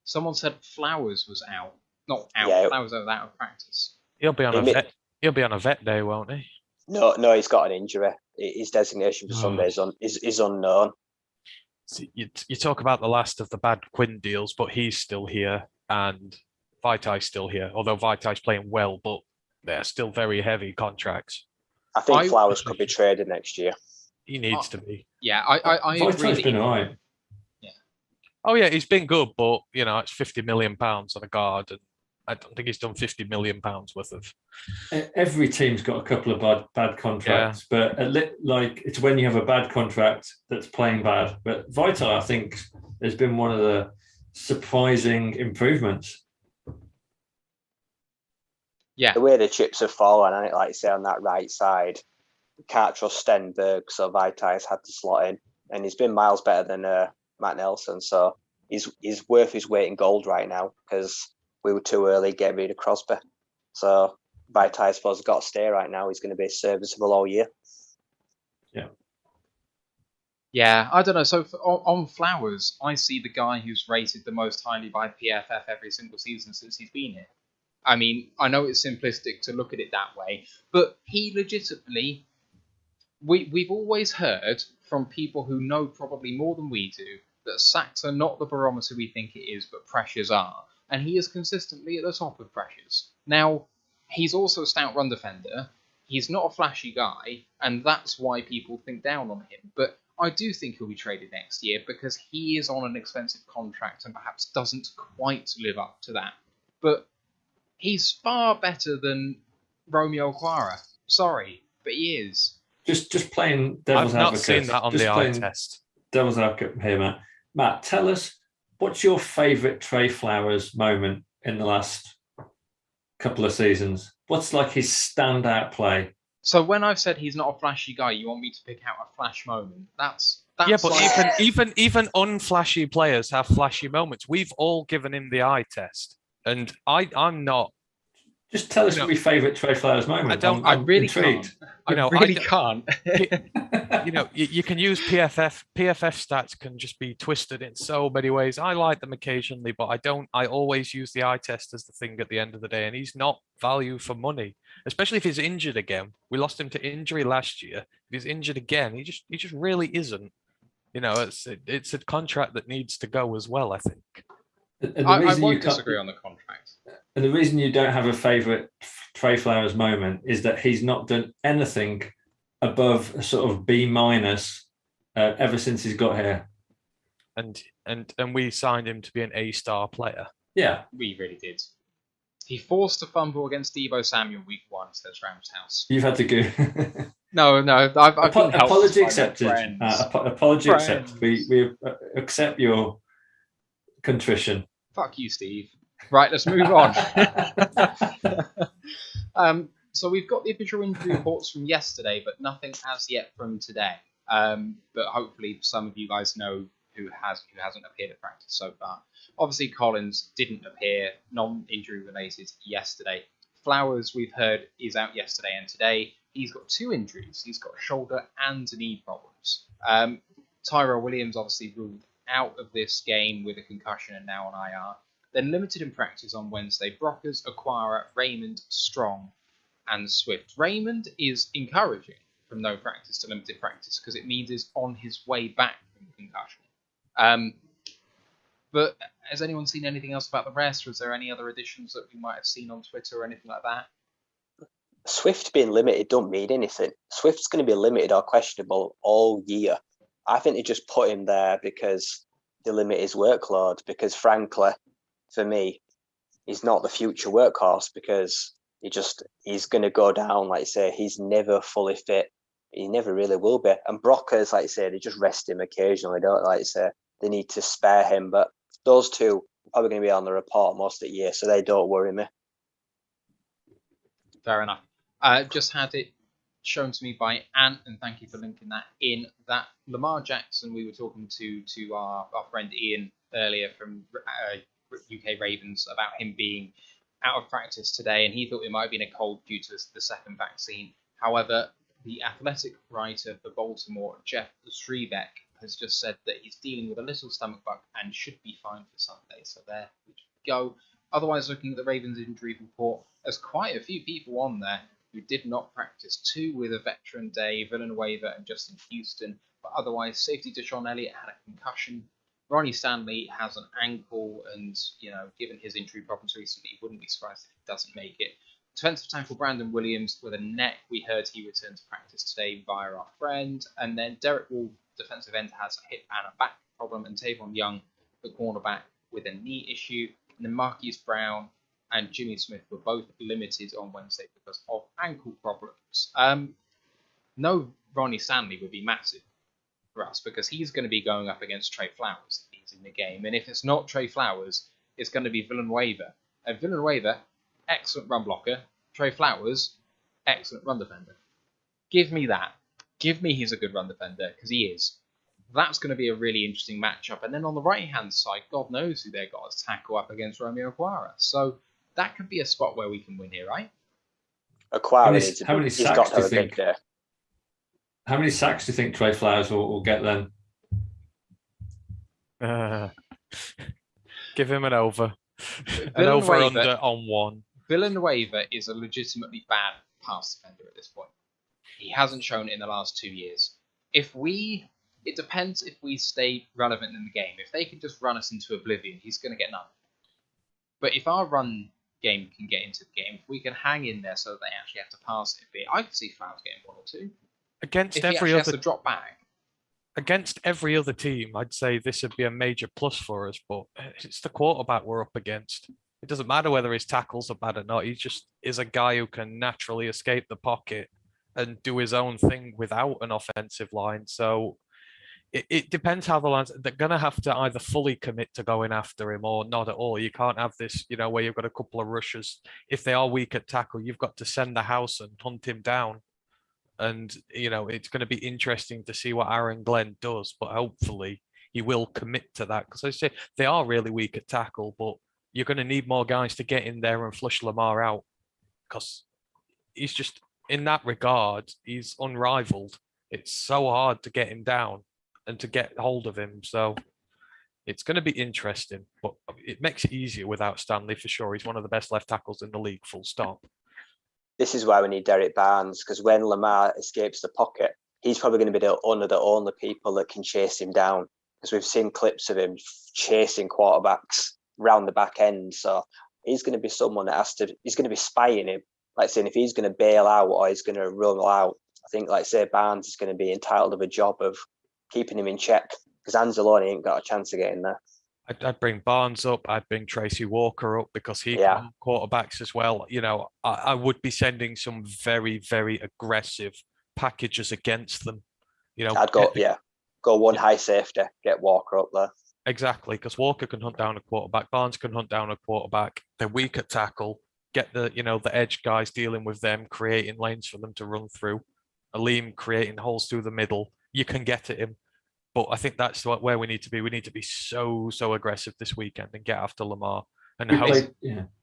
Someone said Flowers was out. Not out. Yeah. Flowers was out of practice. He'll be on a vet day, won't he? No, he's got an injury. His designation for Sunday is unknown. So you talk about the last of the bad Quinn deals, but he's still here and Vitai's still here. Although Vitai's playing well, but they're still very heavy contracts. I think Flowers could be traded next year. He needs to be. Yeah, I agree. Vitai's been all right. Yeah. Oh yeah, he's been good, but you know it's £50 million on a guard, and I don't think he's done £50 million worth of. Every team's got a couple of bad contracts, but it's when you have a bad contract that's playing bad. But Vitai, I think, has been one of the surprising improvements. Yeah, the way the chips have fallen, and like you say, on that right side, you can't trust Stenberg, so Vitai's had to slot in, and he's been miles better than Matt Nelson, so he's worth his weight in gold right now because we were too early getting rid of Crosby. So Vitai, I suppose, has got to stay right now. He's going to be serviceable all year. Yeah, I don't know. So on Flowers, I see the guy who's rated the most highly by PFF every single season since he's been here. I mean, I know it's simplistic to look at it that way, but he legitimately, we've always heard from people who know probably more than we do that sacks are not the barometer we think it is, but pressures are. And he is consistently at the top of pressures. Now, he's also a stout run defender. He's not a flashy guy, and that's why people think down on him. But I do think he'll be traded next year because he is on an expensive contract and perhaps doesn't quite live up to that. But he's far better than Romeo Okwara. Sorry, but he is. Just playing devil's advocate. I've not seen that on the eye test. Devil's advocate here, Matt. Matt, tell us, what's your favourite Trey Flowers moment in the last couple of seasons? What's like his standout play? So when I've said he's not a flashy guy, you want me to pick out a flash moment? That's yeah, but like... even unflashy players have flashy moments. We've all given him the eye test, and I'm not. Just tell us your favourite Trey Flowers moment. I really intrigued. Can't. I really can't. You can use PFF. PFF stats can just be twisted in so many ways. I like them occasionally, but I don't. I always use the eye test as the thing at the end of the day, and he's not value for money, especially if he's injured again. We lost him to injury last year. If he's injured again, he just really isn't. You know, it's a contract that needs to go as well, I think. I won't disagree on the contract. And the reason you don't have a favourite Trey Flowers moment is that he's not done anything above a sort of B- ever since he's got here. And we signed him to be an A-star player. Yeah, We really did. He forced a fumble against Deebo Samuel week 1 against Rams House. you've had to go. No, I've been helped apology by accepted. my friends. Apology Friends. accepted. We accept your contrition. Fuck you, Steve. Right, let's move on. So we've got the official injury reports from yesterday, but nothing as yet from today. But hopefully some of you guys know who hasn't appeared at practice so far. Obviously, Collins didn't appear, non-injury related, yesterday. Flowers, we've heard, is out yesterday and today. He's got 2 injuries. He's got shoulder and knee problems. Tyrell Williams obviously ruled out of this game with a concussion and now on IR. Then limited in practice on Wednesday. Brockers, Aquara, Raymond, Strong, and Swift. Raymond is encouraging from no practice to limited practice because it means he's on his way back from the concussion. But has anyone seen anything else about the rest? Was there any other additions that we might have seen on Twitter or anything like that? Swift being limited don't mean anything. Swift's going to be limited or questionable all year. I think they just put him there because they limit his workload. Because frankly, for me, he's not the future workhorse because he's going to go down. Like you say, he's never fully fit. He never really will be. And Brockers, like you say, they just rest him occasionally. Don't like you say they need to spare him, but those 2 are probably going to be on the report most of the year, so they don't worry me. Fair enough. Just had it shown to me by Ant, and thank you for linking that in. That Lamar Jackson, we were talking to our friend Ian earlier from UK Ravens about him being out of practice today, and he thought it might have been a cold due to the second vaccine. However, the athletic writer for Baltimore, Jeff Schrebeck, has just said that he's dealing with a little stomach bug and should be fine for Sunday. So there we go. Otherwise, looking at the Ravens injury report, there's quite a few people on there who did not practice. 2 with a veteran day, Villanueva and Justin Houston. But otherwise, safety Deshaun Elliott had a concussion. Ronnie Stanley has an ankle, and given his injury problems recently, wouldn't be surprised if he doesn't make it. Defensive tackle Brandon Williams with a neck. We heard he returned to practice today via our friend. And then Derek Wall, defensive end, has a hip and a back problem. And Tavon Young, the cornerback, with a knee issue. And then Marquise Brown and Jimmy Smith were both limited on Wednesday because of ankle problems. No Ronnie Stanley would be massive for us because he's going to be going up against Trey Flowers if he's in the game. And if it's not Trey Flowers, it's going to be Villanueva. And Villanueva, excellent run blocker. Trey Flowers, excellent run defender. Give me that. Give me he's a good run defender, because he is. That's going to be a really interesting matchup. And then on the right-hand side, God knows who they've got to tackle up against Romeo Aquara. So that could be a spot where we can win here, right? Aquara, how many sacks do you think? How many sacks do you think Trey Flowers will get then? Give him an over. An over-under on 1. Villanueva is a legitimately bad pass defender at this point. He hasn't shown it in the last 2 years. It depends if we stay relevant in the game. If they can just run us into oblivion, he's going to get none. But if our run game can get into the game, if we can hang in there so that they actually have to pass it a bit, I could see Flowers getting 1 or 2. Against if every he other has to drop back. Against every other team, I'd say this would be a major plus for us, but it's the quarterback we're up against. It doesn't matter whether his tackles are bad or not. He just is a guy who can naturally escape the pocket and do his own thing without an offensive line. So it depends how the lines. They're going to have to either fully commit to going after him or not at all. You can't have this, where you've got a couple of rushers. If they are weak at tackle, you've got to send the house and hunt him down. And, it's going to be interesting to see what Aaron Glenn does, but hopefully he will commit to that. Because I say they are really weak at tackle, but you're going to need more guys to get in there and flush Lamar out, because he's just, in that regard, he's unrivaled. It's so hard to get him down and to get hold of him. So it's going to be interesting, but it makes it easier without Stanley for sure. He's one of the best left tackles in the league, full stop. This is why we need Derek Barnes, because when Lamar escapes the pocket, he's probably going to be one of the only people that can chase him down, because we've seen clips of him chasing quarterbacks round the back end. So he's going to be someone that he's going to be spying him. Like saying, if he's going to bail out or he's going to run out, I think, like say, Barnes is going to be entitled of a job of keeping him in check, because Anzalone ain't got a chance of getting there. I'd bring Barnes up. I'd bring Tracy Walker up because he can hold quarterbacks as well. You know, I would be sending some very, very aggressive packages against them. You know, I'd go one high safety, get Walker up there. Exactly, because Walker can hunt down a quarterback, Barnes can hunt down a quarterback. They're weak at tackle. Get the edge guys dealing with them, creating lanes for them to run through. Aleem creating holes through the middle. You can get at him. But I think that's where we need to be. We need to be so aggressive this weekend and get after Lamar. And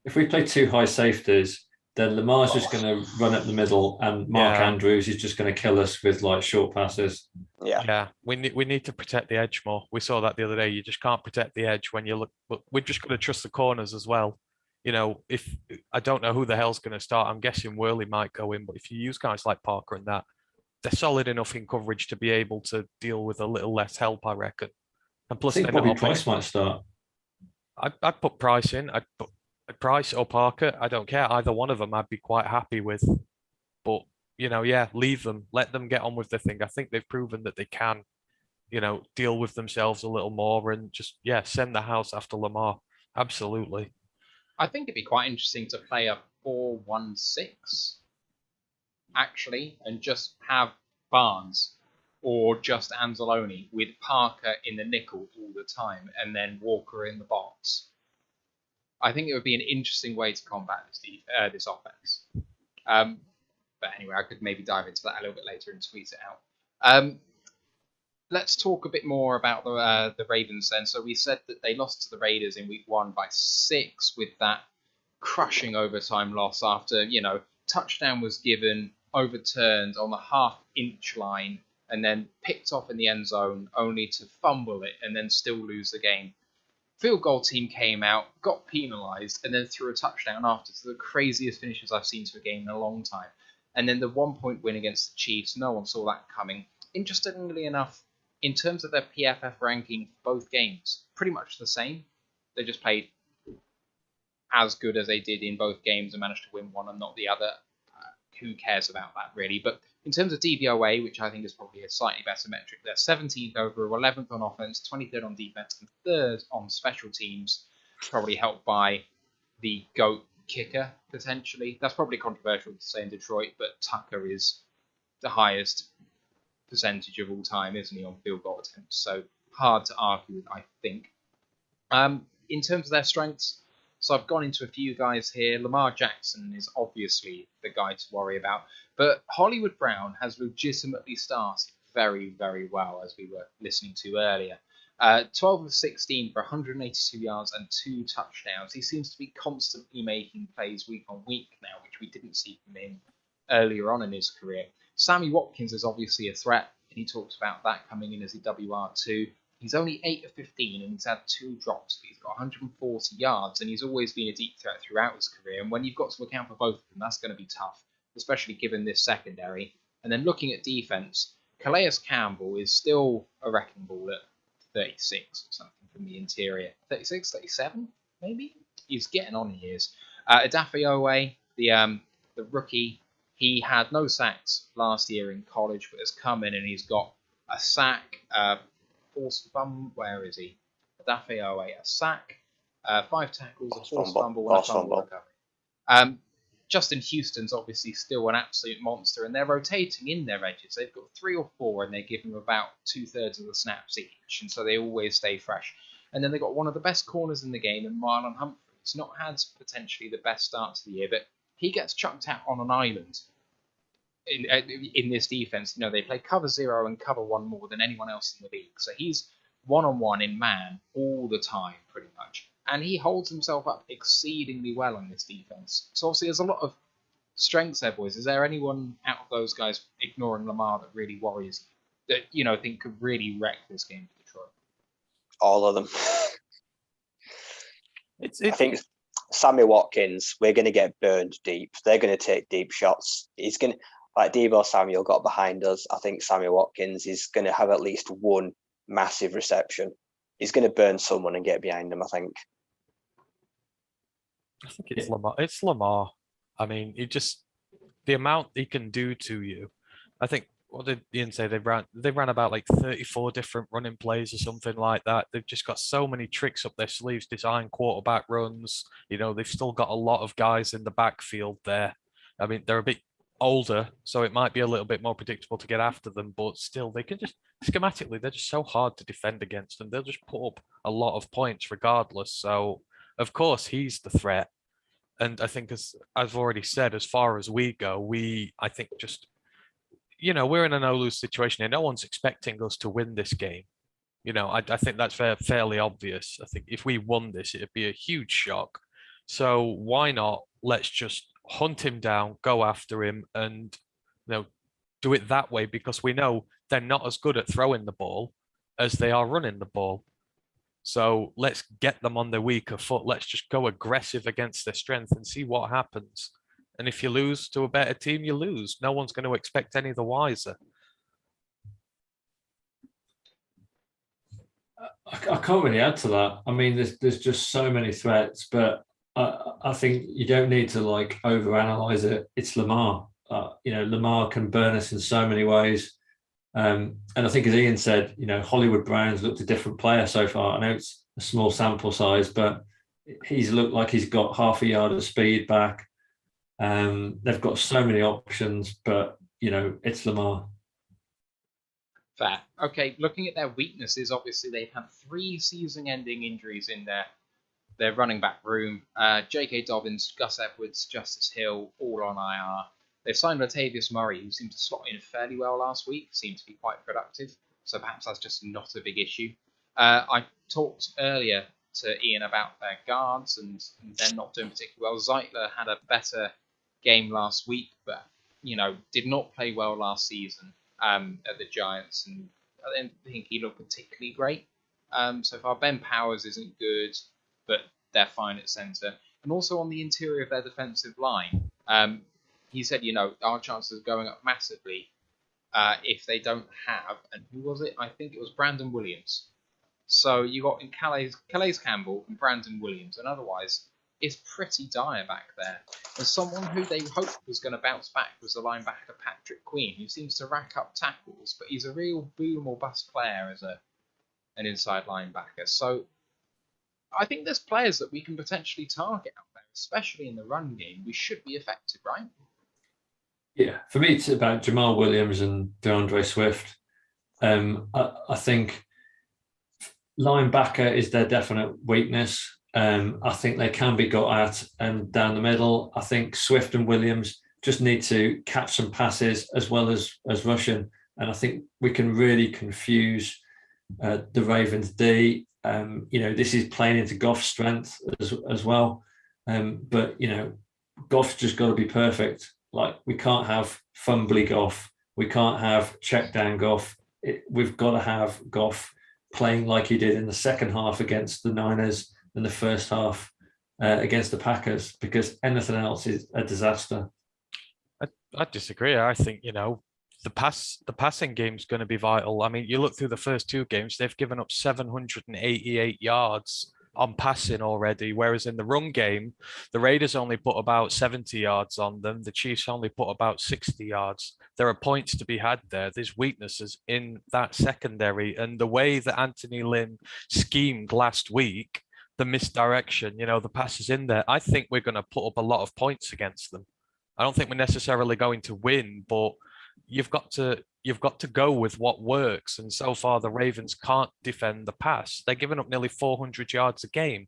if we play two high safeties, then Lamar's just going to run up the middle, and Mark Andrews is just going to kill us with like short passes. Yeah. We need to protect the edge more. We saw that the other day. You just can't protect the edge when you look. But we're just going to trust the corners as well. You know, if I don't know who the hell's going to start, I'm guessing Worley might go in. But if you use guys like Parker and that, they're solid enough in coverage to be able to deal with a little less help, I reckon. And plus, I think Bobby Price might start. I'd put Price in. I'd put Price or Parker. I don't care. Either one of them I'd be quite happy with. But, leave them. Let them get on with the thing. I think they've proven that they can, deal with themselves a little more and just, send the house after Lamar. Absolutely. I think it'd be quite interesting to play a 4-1-6. Actually, and just have Barnes or just Anzalone with Parker in the nickel all the time and then Walker in the box. I think it would be an interesting way to combat this offense. But anyway, I could maybe dive into that a little bit later and tweet it out. Let's talk a bit more about the Ravens then. So we said that they lost to the Raiders in week 1 by 6 with that crushing overtime loss after, touchdown was given, overturned on the half-inch line, and then picked off in the end zone, only to fumble it and then still lose the game. Field goal team came out, got penalised, and then threw a touchdown after. So the craziest finishes I've seen to a game in a long time. And then the 1-point win against the Chiefs, no one saw that coming. Interestingly enough, in terms of their PFF ranking for both games, pretty much the same. They just played as good as they did in both games and managed to win one and not the other. Who cares about that, really? But in terms of DVOA, which I think is probably a slightly better metric, they're 17th overall, 11th on offense, 23rd on defense, and 3rd on special teams, probably helped by the GOAT kicker, potentially. That's probably controversial to say in Detroit, but Tucker is the highest percentage of all time, isn't he, on field goal attempts? So hard to argue with, I think. In terms of their strengths, so I've gone into a few guys here. Lamar Jackson is obviously the guy to worry about. But Hollywood Brown has legitimately started very, very well, as we were listening to earlier. 12 of 16 for 182 yards and 2 touchdowns. He seems to be constantly making plays week on week now, which we didn't see from him earlier on in his career. Sammy Watkins is obviously a threat, and he talks about that coming in as a WR2. He's only 8 of 15 and he's had 2 drops, but he's got 140 yards and he's always been a deep threat throughout his career. And when you've got to account for both of them, that's going to be tough, especially given this secondary. And then looking at defense, Calais Campbell is still a wrecking ball at 36 or something from the interior. 36, 37, maybe? He's getting on in years. Adafe Owe, the rookie, he had no sacks last year in college, but has come in and he's got a sack, forced fumble. Where is he? Adafe Owe, a sack, 5 tackles, a forced fumble, and a fumble recovery. Justin Houston's obviously still an absolute monster, and they're rotating in their edges. They've got 3 or 4, and they give them about 2/3 of the snaps each, and so they always stay fresh. And then they've got one of the best corners in the game, in Marlon Humphrey. He's not had potentially the best start to the year, but he gets chucked out on an island in this defense. They play cover 0 and cover 1 more than anyone else in the league. So he's one-on-one in man all the time, pretty much. And he holds himself up exceedingly well in this defense. So obviously there's a lot of strengths there, boys. Is there anyone out of those guys, ignoring Lamar, that really worries you, that think could really wreck this game for Detroit? All of them. I think Sammy Watkins, we're going to get burned deep. They're going to take deep shots. He's going to, like Deebo Samuel got behind us. I think Sammy Watkins is going to have at least one massive reception. He's going to burn someone and get behind him, I think. I think it's Lamar. It's Lamar. I mean, the amount he can do to you. I think what did Ian say? They ran about like 34 different running plays or something like that. They've just got so many tricks up their sleeves, design quarterback runs. They've still got a lot of guys in the backfield there. I mean, they're a bit older, so it might be a little bit more predictable to get after them, but still, they can just schematically, they're just so hard to defend against, and they'll just put up a lot of points regardless. So, of course, he's the threat. And I think, as I've already said, as far as we go, I think just we're in a no-lose situation, and no one's expecting us to win this game. I think that's fairly obvious. I think if we won this, it'd be a huge shock. So why not? Let's just hunt him down, go after him, and do it that way, because we know they're not as good at throwing the ball as they are running the ball. So let's get them on their weaker foot. Let's just go aggressive against their strength and see what happens. And if you lose to a better team, you lose. No one's going to expect any the wiser. I can't really add to that. I mean, there's just so many threats, but I think you don't need to overanalyze it. It's Lamar. Lamar can burn us in so many ways. And I think, as Ian said, Hollywood Brown's looked a different player so far. I know it's a small sample size, but he's looked like he's got half a yard of speed back. They've got so many options, but it's Lamar. Fair. Okay, looking at their weaknesses, obviously they've had 3 season-ending injuries in their running back room. J.K. Dobbins, Gus Edwards, Justice Hill, all on IR. They've signed Latavius Murray, who seemed to slot in fairly well last week, seemed to be quite productive, so perhaps that's just not a big issue. I talked earlier to Ian about their guards, and they're not doing particularly well. Zeitler had a better game last week, but did not play well last season at the Giants, and I didn't think he looked particularly great so far. Ben Powers isn't good, but they're fine at centre. And also on the interior of their defensive line, he said, our chances of going up massively if they don't have, and who was it? I think it was Brandon Williams. So you got in Calais Campbell and Brandon Williams, and otherwise it's pretty dire back there. And someone who they hoped was going to bounce back was the linebacker Patrick Queen, who seems to rack up tackles, but he's a real boom or bust player as an inside linebacker. So I think there's players that we can potentially target out there, especially in the run game. We should be effective, right? Yeah, for me, it's about Jamal Williams and DeAndre Swift. I think linebacker is their definite weakness. I think they can be got at down the middle. I think Swift and Williams just need to catch some passes as well as rushing. And I think we can really confuse the Ravens D. This is playing into Goff's strength as well. But Goff's just got to be perfect. We can't have fumbly Goff. We can't have check down Goff. We've got to have Goff playing like he did in the second half against the Niners and the first half against the Packers, because anything else is a disaster. I disagree. I think, the passing game is going to be vital. I mean, you look through the first 2 games, they've given up 788 yards on passing already, whereas in the run game, the Raiders only put about 70 yards on them. The Chiefs only put about 60 yards. There are points to be had there. There's weaknesses in that secondary, and the way that Anthony Lynn schemed last week, the misdirection, the passes in there, I think we're going to put up a lot of points against them. I don't think we're necessarily going to win, but you've got to go with what works. And so far, the Ravens can't defend the pass. They're giving up nearly 400 yards a game.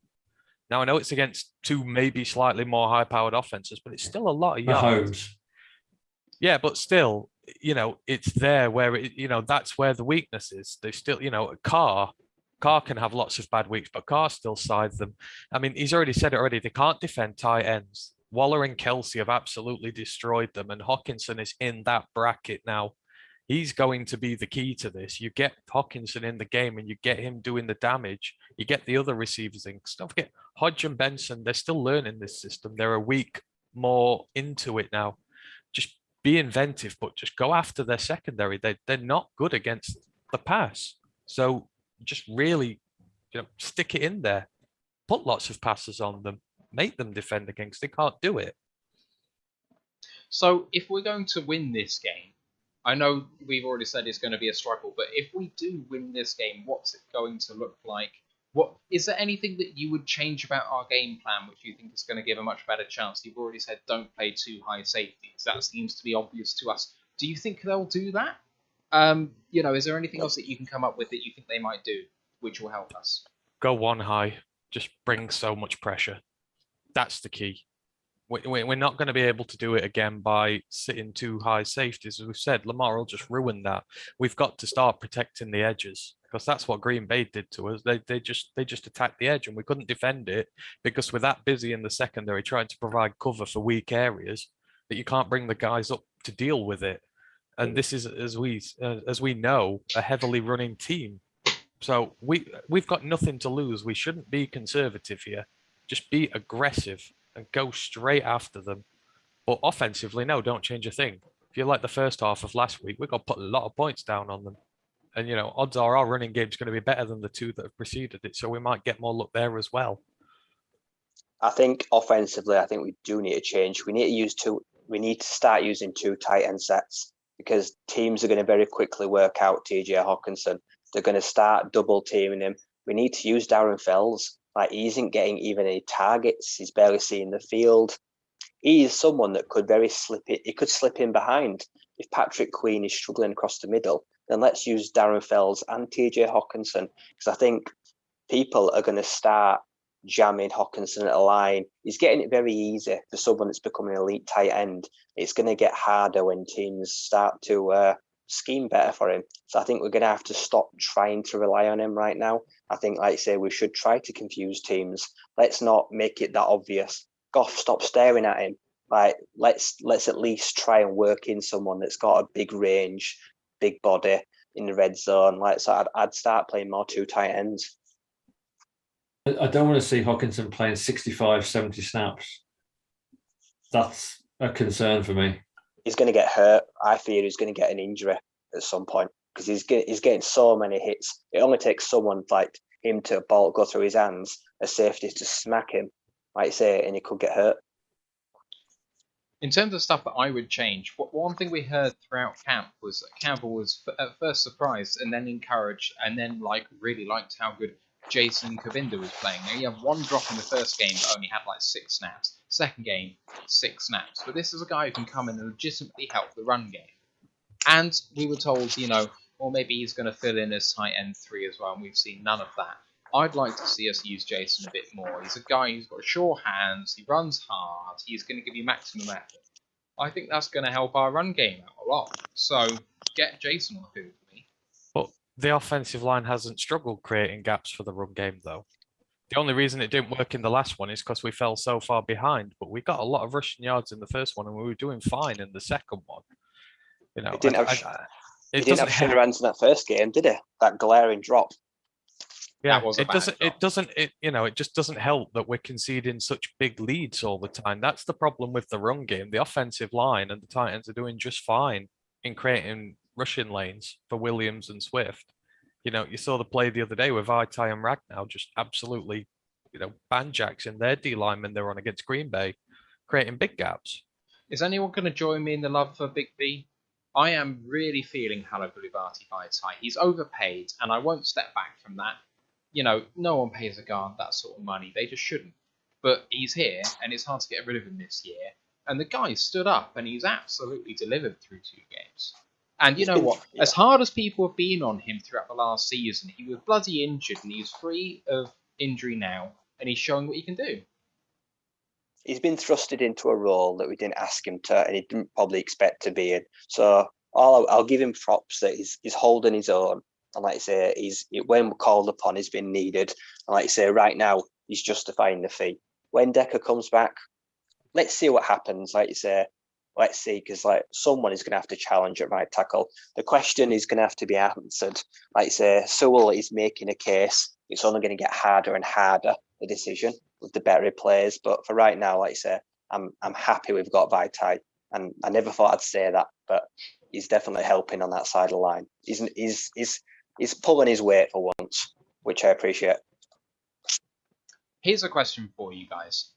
Now, I know it's against 2 maybe slightly more high-powered offenses, but it's still a lot of yards. Mahomes. Yeah, but still, it's there where that's where the weakness is. They still, Carr can have lots of bad weeks, but Carr still sides them. I mean, he's already said it already. They can't defend tight ends. Waller and Kelsey have absolutely destroyed them, and Hockenson is in that bracket now. He's going to be the key to this. You get Hockenson in the game and you get him doing the damage. You get the other receivers in. Don't forget, Hodge and Benson, they're still learning this system. They're a week more into it now. Just be inventive, but just go after their secondary. They're not good against the pass. So just really, stick it in there. Put lots of passes on them. Make them defend against. They can't do it. So if we're going to win this game, I know we've already said it's going to be a struggle, but if we do win this game, what's it going to look like? What is there anything that you would change about our game plan, which you think is going to give a much better chance? You've already said don't play too high safeties. That seems to be obvious to us. Do you think they'll do that? Is there anything else that you can come up with that you think they might do, which will help us? Go one high. Just bring so much pressure. That's the key. We're not going to be able to do it again by sitting too high safeties. As we've said, Lamar will just ruin that. We've got to start protecting the edges because that's what Green Bay did to us. They just attacked the edge and we couldn't defend it because we're that busy in the secondary trying to provide cover for weak areas that you can't bring the guys up to deal with it. And this is, as we know, a heavily running team. So we've got nothing to lose. We shouldn't be conservative here. Just be aggressive and go straight after them. But offensively, no, don't change a thing. If you like the first half of last week, we've got to put a lot of points down on them. And, odds are our running game's going to be better than the two that have preceded it. So we might get more luck there as well. I think offensively, I think we do need to change. We need to start using 2 tight end sets because teams are going to very quickly work out TJ Hawkinson. They're going to start double teaming him. We need to use Darren Fells. Like, he isn't getting even any targets. He's barely seeing the field. He is someone that could he could slip in behind. If Patrick Queen is struggling across the middle, then let's use Darren Fells and TJ Hawkinson. Because I think people are going to start jamming Hawkinson at a line. He's getting it very easy for someone that's becoming an elite tight end. It's going to get harder when teams start to scheme better for him. So I think we're going to have to stop trying to rely on him right now. I think, like I say, we should try to confuse teams. Let's not make it that obvious. Goff, stop staring at him. Like, let's at least try and work in someone that's got a big range, big body in the red zone. So I'd start playing more 2 tight ends. I don't want to see Hawkinson playing 65, 70 snaps. That's a concern for me. He's going to get hurt. I fear he's going to get an injury at some point because he's getting so many hits. It only takes someone like him to ball go through his hands, a safety to smack him, like I say, and he could get hurt. In terms of stuff that I would change, one thing we heard throughout camp was that Campbell was at first surprised and then encouraged and then really liked how good Jason Kabinda was playing. Now, he had 1 drop in the first game but only had 6 snaps. Second game, 6 snaps. But this is a guy who can come in and legitimately help the run game. And we were told, or maybe he's going to fill in as tight end 3 as well, and we've seen none of that. I'd like to see us use Jason a bit more. He's a guy who's got sure hands, he runs hard, he's going to give you maximum effort. I think that's going to help our run game out a lot. So get Jason on the field for me. But the offensive line hasn't struggled creating gaps for the run game, though. The only reason it didn't work in the last one is because we fell so far behind. But we got a lot of rushing yards in the first one, and we were doing fine in the second one. He didn't have sure hands in that first game, did he? That glaring drop. Yeah, it just doesn't help that we're conceding such big leads all the time. That's the problem with the run game. The offensive line and the tight ends are doing just fine in creating rushing lanes for Williams and Swift. You saw the play the other day with Vaitai and Ragnow just absolutely, banjacks in their D linemen they're on against Green Bay, creating big gaps. Is anyone going to join me in the love for Big B? I am really feeling Halabulivati Vaitai. He's overpaid, and I won't step back from that. No one pays a guard that sort of money. They just shouldn't. But he's here, and it's hard to get rid of him this year. And the guy stood up, and he's absolutely delivered through 2 games. And you know what? As hard as people have been on him throughout the last season, he was bloody injured, and he's free of injury now, and he's showing what he can do. He's been thrusted into a role that we didn't ask him to, and he didn't probably expect to be in. So I'll give him props that he's holding his own. And like I say, when called upon, he's been needed. And like I say, right now, he's justifying the fee. When Decker comes back, let's see what happens. Like you say, let's see, because someone is going to have to challenge at right tackle. The question is going to have to be answered. Like you say, Sewell is making a case. It's only going to get harder and harder, the decision, with the better players. But for right now, like you say, I'm happy we've got Vaitai. And I never thought I'd say that, but he's definitely helping on that side of the line. He's pulling his weight for once, which I appreciate. Here's a question for you guys.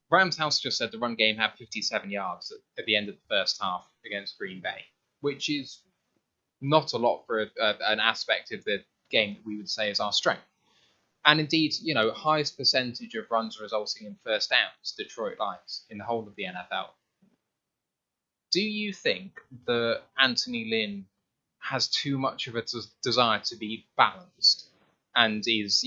Rams House just said the run game had 57 yards at the end of the first half against Green Bay, which is not a lot for an aspect of the game that we would say is our strength. And indeed, highest percentage of runs resulting in first downs, Detroit Lions, in the whole of the NFL. Do you think that Anthony Lynn has too much of a desire to be balanced and is,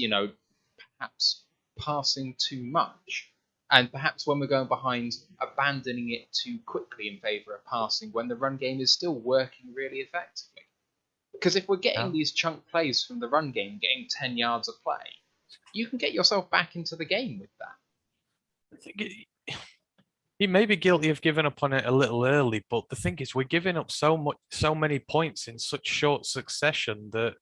perhaps passing too much? And perhaps when we're going behind, abandoning it too quickly in favour of passing when the run game is still working really effectively? Because if we're getting these chunk plays from the run game, getting 10 yards of play, you can get yourself back into the game with that. I think he may be guilty of giving up on it a little early, but the thing is, we're giving up so many points in such short succession that,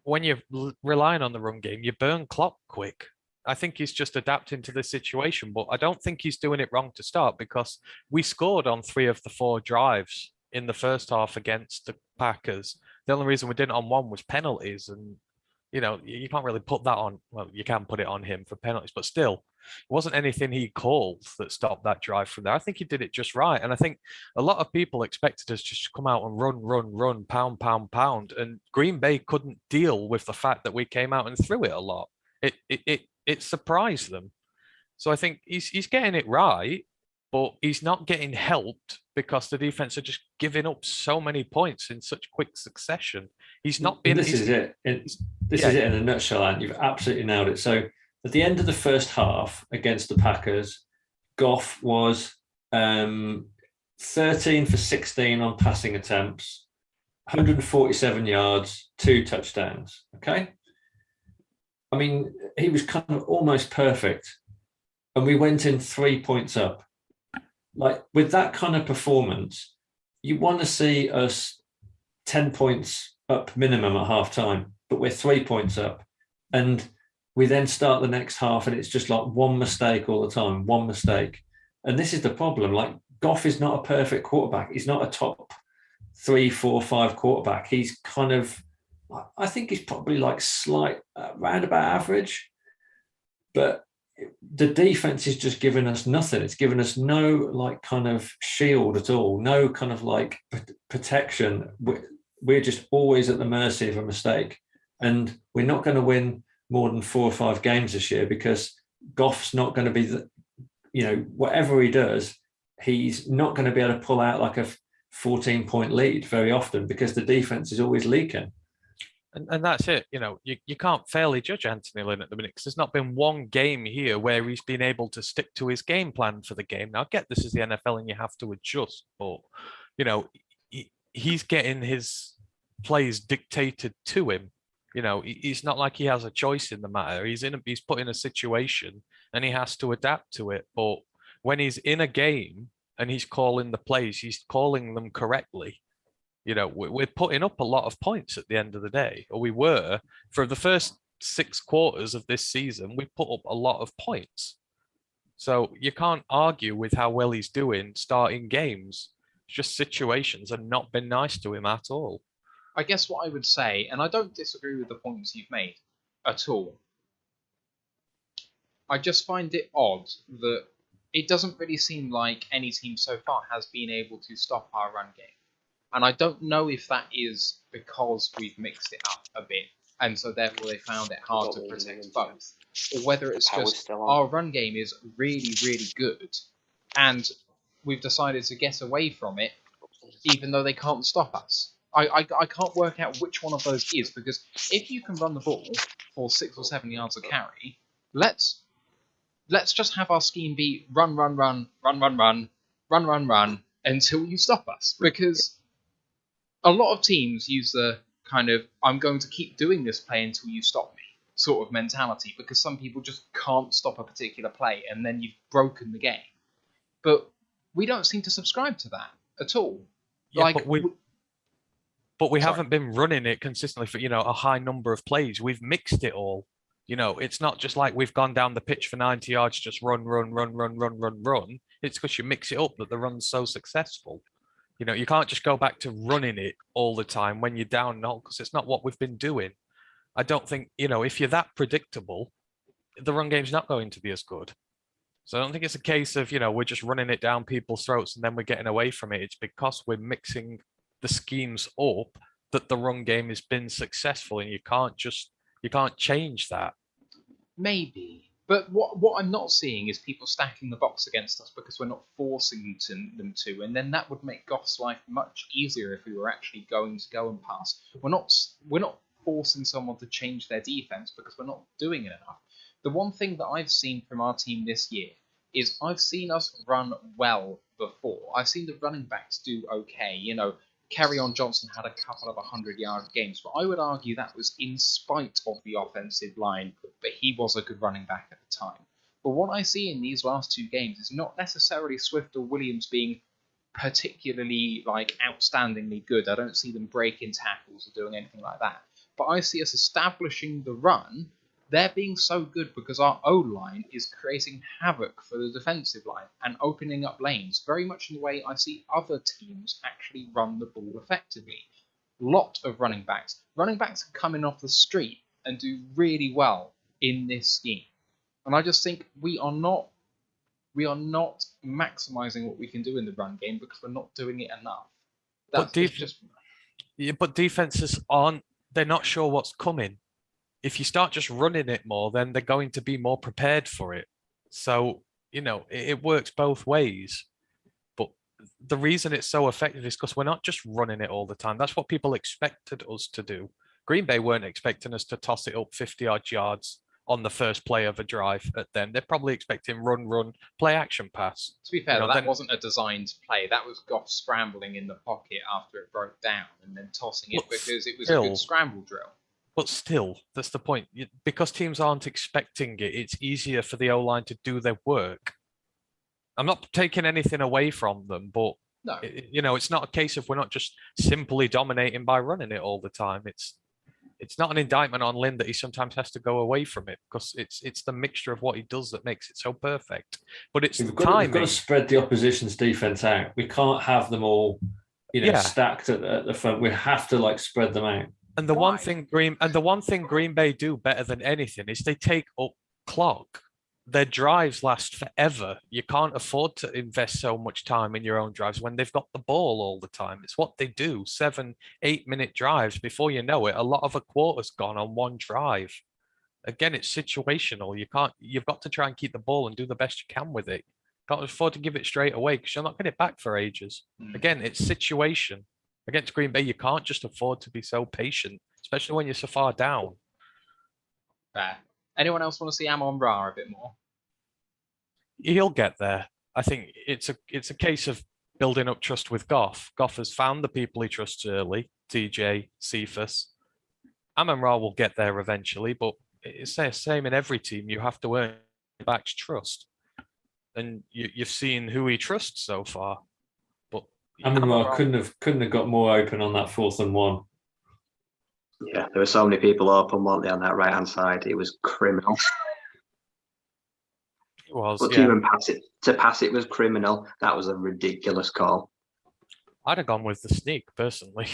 when you're relying on the run game, you burn clock quick. I think he's just adapting to the situation, but I don't think he's doing it wrong to start, because we scored on 3 of the 4 drives in the first half against the Packers. The only reason we didn't on one was penalties, and you can't really put that on. Well, you can put it on him for penalties, but still, it wasn't anything he called that stopped that drive from there. I think he did it just right. And I think a lot of people expected us just to come out and run, pound, pound, pound. And Green Bay couldn't deal with the fact that we came out and threw it a lot. It surprised them. So I think he's getting it right, but he's not getting helped because the defense are just giving up so many points in such quick succession. He's not been. This is it. This is it in a nutshell, and you've absolutely nailed it. So at the end of the first half against the Packers, Goff was 13 for 16 on passing attempts, 147 yards, 2 touchdowns. Okay. I mean, he was kind of almost perfect, and we went in 3 points up. Like, with that kind of performance, you want to see us 10 points up minimum at half time, but we're 3 points up. And we then start the next half and it's just like one mistake all the time, one mistake. And this is the problem. Like, Goff is not a perfect quarterback. He's not a top 3, 4, 5 quarterback. He's kind of, I think he's probably like round about average. But the defense is just giving us nothing. It's given us no like kind of shield at all, no kind of like protection. We're just always at the mercy of a mistake. And we're not going to win more than 4 or 5 games this year because Goff's not going to be, whatever he does, he's not going to be able to pull out like a 14-point lead very often because the defense is always leaking. And that's it. You can't fairly judge Anthony Lynn at the minute because there's not been one game here where he's been able to stick to his game plan for the game. Now, I get this is the NFL and you have to adjust, but, he's getting his plays dictated to him. He's not like he has a choice in the matter. He's put in a situation and he has to adapt to it. But when he's in a game and he's calling the plays, he's calling them correctly. We're putting up a lot of points at the end of the day, or we were for the first 6 quarters of this season. We put up a lot of points, so you can't argue with how well he's doing starting games. It's just situations have not been nice to him at all. I guess what I would say, and I don't disagree with the points you've made at all, I just find it odd that it doesn't really seem like any team so far has been able to stop our run game. And I don't know if that is because we've mixed it up a bit, and so therefore they found it hard to protect both, or whether it's just our run game is really, really good, and we've decided to get away from it, even though they can't stop us. I can't work out which one of those is, because if you can run the ball for 6 or 7 yards of carry, let's just have our scheme be run until you stop us, because a lot of teams use the kind of, I'm going to keep doing this play until you stop me sort of mentality, because some people just can't stop a particular play and then you've broken the game. But we don't seem to subscribe to that at all. Yeah, but we haven't been running it consistently for, a high number of plays. We've mixed it all. It's not just like we've gone down the pitch for 90 yards, just run. It's because you mix it up that the run's so successful. You can't just go back to running it all the time when you're down, because it's not what we've been doing. I don't think, if you're that predictable, the run game's not going to be as good. So I don't think it's a case of, we're just running it down people's throats and then we're getting away from it. It's because we're mixing the schemes up that the run game has been successful, and you can't change that. Maybe. But what I'm not seeing is people stacking the box against us because we're not forcing them to, and then that would make Goff's life much easier if we were actually going to go and pass. We're not forcing someone to change their defense because we're not doing it enough. The one thing that I've seen from our team this year is I've seen us run well before. I've seen the running backs do okay. Kerryon Johnson had a couple of 100-yard games, but I would argue that was in spite of the offensive line, but he was a good running back at the time. But what I see in these last 2 games is not necessarily Swift or Williams being particularly outstandingly good. I don't see them breaking tackles or doing anything like that. But I see us establishing the run. They're being so good because our O-line is creating havoc for the defensive line and opening up lanes, very much in the way I see other teams actually run the ball effectively. Lot of running backs. Running backs are coming off the street and do really well in this scheme. And I just think we are not maximising what we can do in the run game because we're not doing it enough. But defenses they're not sure what's coming. If you start just running it more, then they're going to be more prepared for it. So, it works both ways. But the reason it's so effective is because we're not just running it all the time. That's what people expected us to do. Green Bay weren't expecting us to toss it up 50-odd yards on the first play of a drive at them. They're probably expecting run, play action pass. To be fair, that wasn't a designed play. That was Goff scrambling in the pocket after it broke down and then tossing it because it was a good scramble drill. But still, that's the point. Because teams aren't expecting it, it's easier for the O-line to do their work. I'm not taking anything away from them, but no. It's not a case of we're not just simply dominating by running it all the time. It's not an indictment on Lynn that he sometimes has to go away from it, because it's the mixture of what he does that makes it so perfect. But it's we've got to spread the opposition's defense out. We can't have them all, stacked at the front. We have to spread them out. And the one thing Green Bay do better than anything is they take up clock. Their drives last forever. You can't afford to invest so much time in your own drives when they've got the ball all the time. It's what they do. 7-8 minute drives. Before you know it, a lot of a quarter's gone on one drive. Again, it's situational. You've got to try and keep the ball and do the best you can with it. Can't afford to give it straight away because you're not getting it back for ages. Again, it's situation. Against Green Bay, you can't just afford to be so patient, especially when you're so far down. Fair. Anyone else want to see Amon-Ra a bit more? He'll get there. I think it's a case of building up trust with Goff. Goff has found the people he trusts early, TJ, Cephas. Amon-Ra will get there eventually, but it's the same in every team. You have to earn back's trust. And you've seen who he trusts so far. Amon-Ra couldn't have got more open on that 4th and 1. Yeah, there were so many people open, weren't there, on that right-hand side. It was criminal. It was, but to even pass it was criminal. That was a ridiculous call. I'd have gone with the sneak, personally.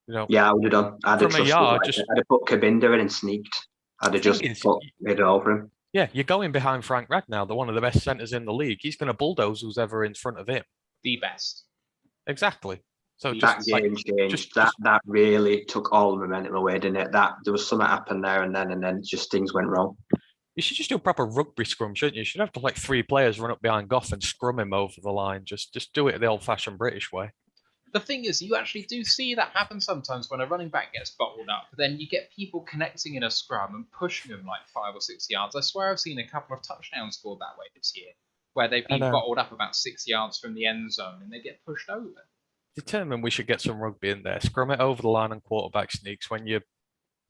Yeah, I would have done. I'd have put Kabinda in and sneaked. I'd have just put it over him. Yeah, you're going behind Frank Ragnow, one of the best centers in the league. He's going to bulldoze who's ever in front of him. The best. Exactly. So that game changed. That really took all the momentum away, didn't it? There was something happened there, and then just things went wrong. You should just do a proper rugby scrum, shouldn't you? You should have 3 players run up behind Goff and scrum him over the line. Just do it the old-fashioned British way. The thing is, you actually do see that happen sometimes when a running back gets bottled up. Then you get people connecting in a scrum and pushing them 5 or 6 yards. I swear I've seen a couple of touchdowns scored that way this year, where they've been bottled up about 6 yards from the end zone and they get pushed over. Determined we should get some rugby in there. Scrum it over the line and quarterback sneaks. When you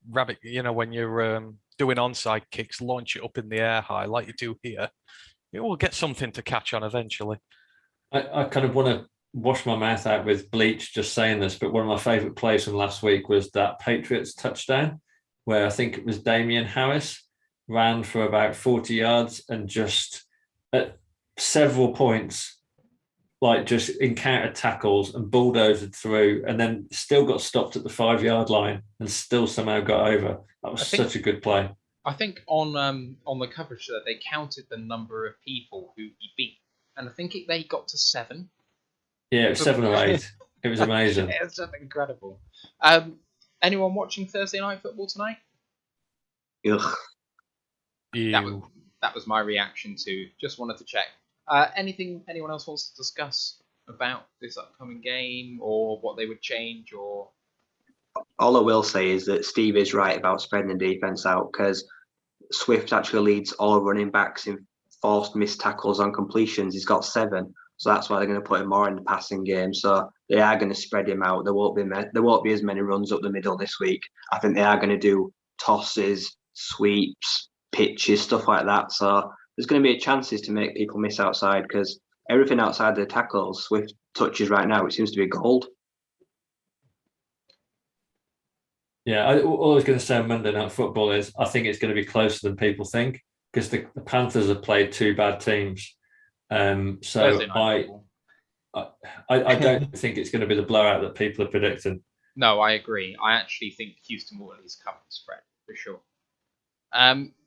when you're doing onside kicks, launch it up in the air high like you do here. You will get something to catch on eventually. I kind of want to wash my mouth out with bleach just saying this, but one of my favourite plays from last week was that Patriots touchdown, where I think it was Damian Harris ran for about 40 yards and just at several points just encountered tackles and bulldozed through, and then still got stopped at the 5-yard line and still somehow got over. That was such a good play. I think on the coverage that they counted the number of people who he beat, and I think they got to 7. Yeah, it was 7 or 8. It was amazing. It's just incredible. Anyone watching Thursday Night Football tonight? Ugh. That was my reaction to. Just wanted to check. Anything anyone else wants to discuss about this upcoming game, or what they would change, or? All I will say is that Steve is right about spreading the defense out, because Swift actually leads all running backs in forced missed tackles on completions. He's got 7, so that's why they're going to put him more in the passing game. So they are going to spread him out. There won't be as many runs up the middle this week. I think they are going to do tosses, sweeps, pitches, stuff like that. So there's going to be chances to make people miss outside, because everything outside the tackles Swift touches right now, it seems to be gold. Yeah, all I was going to say on Monday Night Football is I think it's going to be closer than people think, because the Panthers have played 2 bad teams. So I don't think it's going to be the blowout that people are predicting. No, I agree. I actually think Houston will at least cover the spread, for sure.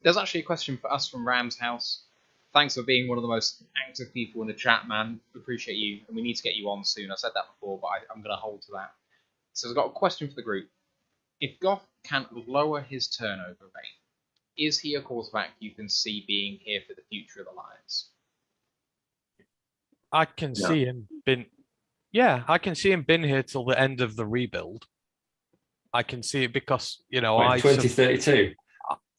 There's actually a question for us from Ram's House. Thanks for being one of the most active people in the chat, man. Appreciate you, and we need to get you on soon. I said that before, but I'm going to hold to that. So I've got a question for the group. If Goff can lower his turnover rate, is he a quarterback you can see being here for the future of the Lions? I can see him been here till the end of the rebuild. I can see it because, 2032.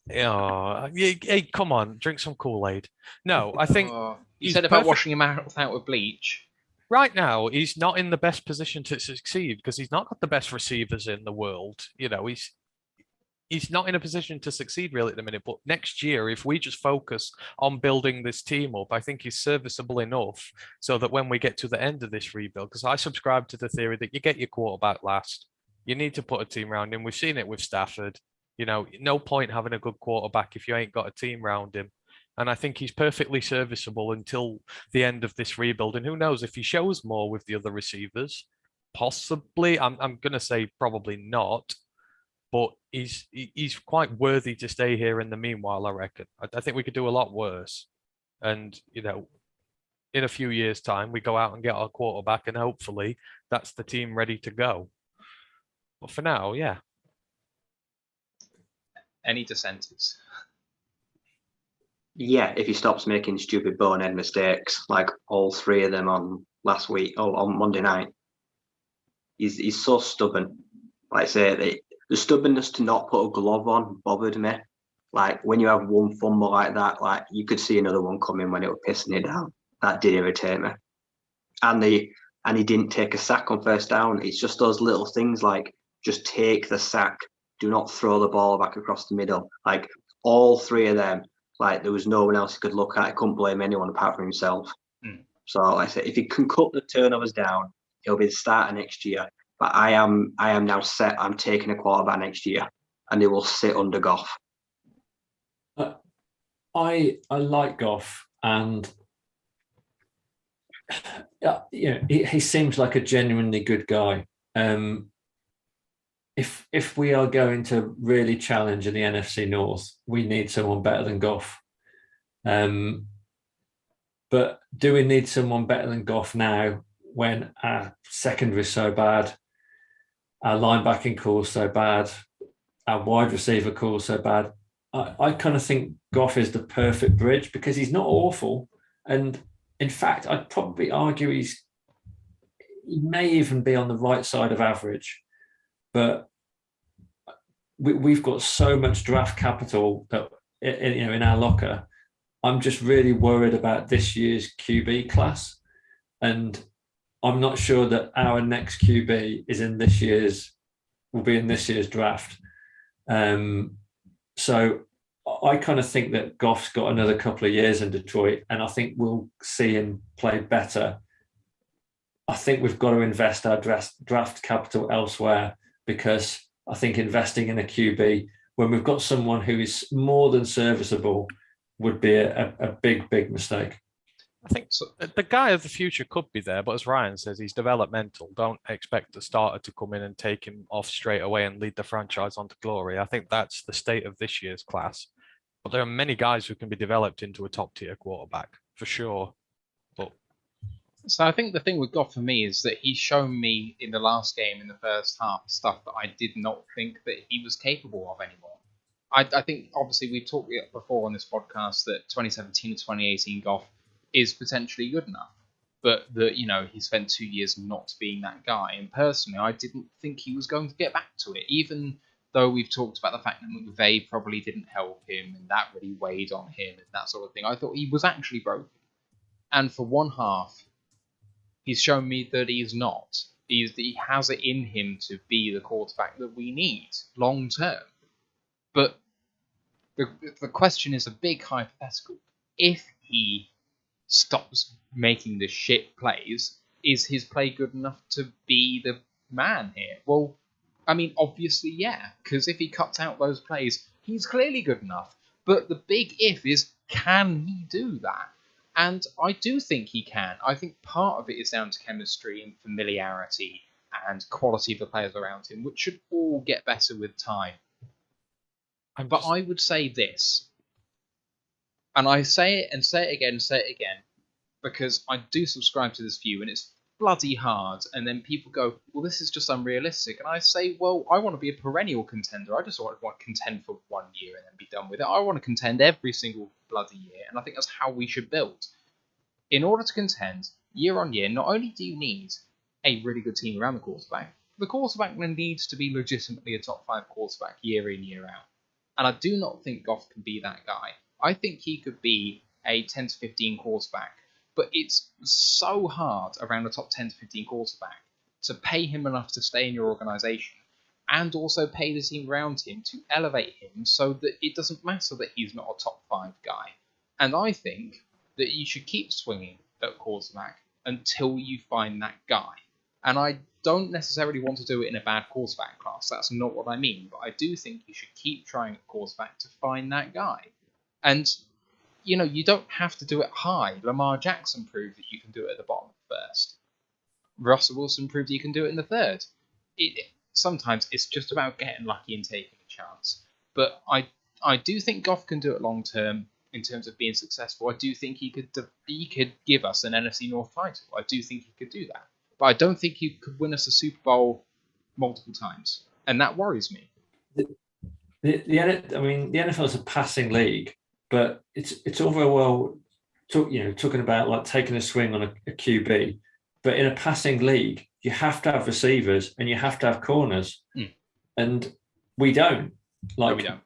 Hey, come on, drink some Kool-Aid. No, I think you said about washing your mouth out with bleach. Right now, he's not in the best position to succeed because he's not got the best receivers in the world. He's not in a position to succeed really at the minute. But next year, if we just focus on building this team up, I think he's serviceable enough so that when we get to the end of this rebuild, because I subscribe to the theory that you get your quarterback last. You need to put a team around him. We've seen it with Stafford. No point having a good quarterback if you ain't got a team around him. And I think he's perfectly serviceable until the end of this rebuild. And who knows, if he shows more with the other receivers, possibly. I'm going to say probably not. But he's quite worthy to stay here in the meanwhile, I reckon. I think we could do a lot worse. And, in a few years' time, we go out and get our quarterback, and hopefully that's the team ready to go. But for now, yeah. Any dissenters? Yeah, if he stops making stupid bonehead mistakes, like all 3 of them on Monday night. He's so stubborn. Like I say, the stubbornness to not put a glove on bothered me. Like when you have one fumble like that, like you could see another one coming when it was pissing you down. That did irritate me. And he didn't take a sack on first down. It's just those little things like just take the sack. Do not throw the ball back across the middle. Like all 3 of them, like there was no one else he could look at. He couldn't blame anyone apart from himself. So like I said, if he can cut the turnovers down, he'll be the starter next year. But I am now set. I'm taking a quarterback next year, and he will sit under Goff. I like Goff, and he seems like a genuinely good guy. If we are going to really challenge in the NFC North, we need someone better than Goff. But do we need someone better than Goff now when our secondary is so bad, our linebacking core is so bad, our wide receiver core is so bad? I kind of think Goff is the perfect bridge because he's not awful. And in fact, I'd probably argue he may even be on the right side of average. But we've got so much draft capital that in our locker. I'm just really worried about this year's QB class, and I'm not sure that our next QB will be in this year's draft. So I kind of think that Goff's got another couple of years in Detroit, and I think we'll see him play better. I think we've got to invest our draft capital elsewhere, because I think investing in a QB when we've got someone who is more than serviceable would be a big, big mistake. I think so. The guy of the future could be there, but as Ryan says, he's developmental. Don't expect the starter to come in and take him off straight away and lead the franchise onto glory. I think that's the state of this year's class. But there are many guys who can be developed into a top-tier quarterback, for sure. But So I think the thing with Goff for me is that he's shown me in the last game, in the first half, stuff that I did not think that he was capable of anymore. I think, obviously, we've talked before on this podcast that 2017 to 2018 Goff is potentially good enough. But that, he spent 2 years not being that guy. And personally, I didn't think he was going to get back to it, even though we've talked about the fact that McVay probably didn't help him and that really weighed on him and that sort of thing. I thought he was actually broken. And for one half, he's shown me that he's not. He has it in him to be the quarterback that we need long term. But the question is a big hypothetical. If he stops making the shit plays, is his play good enough to be the man here? Well, I mean, obviously, yeah, because if he cuts out those plays, he's clearly good enough. But the big if is, can he do that? And I do think he can. I think part of it is down to chemistry and familiarity and quality of the players around him, which should all get better with time. But I would say this, and I say it and say it again, because I do subscribe to this view, and it's bloody hard, and then people go, well, this is just unrealistic. And I say, well, I want to be a perennial contender. I just want to contend for 1 year and then be done with it. I want to contend every single bloody year, and I think that's how we should build. In order to contend year on year, not only do you need a really good team around the quarterback needs to be legitimately a top 5 quarterback year in, year out. And I do not think Goff can be that guy. I think he could be a 10 to 15 quarterback, but it's so hard around a top 10 to 15 quarterback to pay him enough to stay in your organisation and also pay the team around him to elevate him so that it doesn't matter that he's not a top 5 guy. And I think that you should keep swinging at quarterback until you find that guy. And I don't necessarily want to do it in a bad quarterback class. That's not what I mean. But I do think you should keep trying at quarterback to find that guy. And, you don't have to do it high. Lamar Jackson proved that you can do it at the bottom first. Russell Wilson proved you can do it in the third. Sometimes it's just about getting lucky and taking a chance. But I do think Goff can do it long term in terms of being successful. I do think he could give us an NFC North title. I do think he could do that. But I don't think he could win us a Super Bowl multiple times. And that worries me. The NFL is a passing league, but it's all very well talking about like taking a swing on a QB. But in a passing league, you have to have receivers and you have to have corners. And we don't. No, we don't.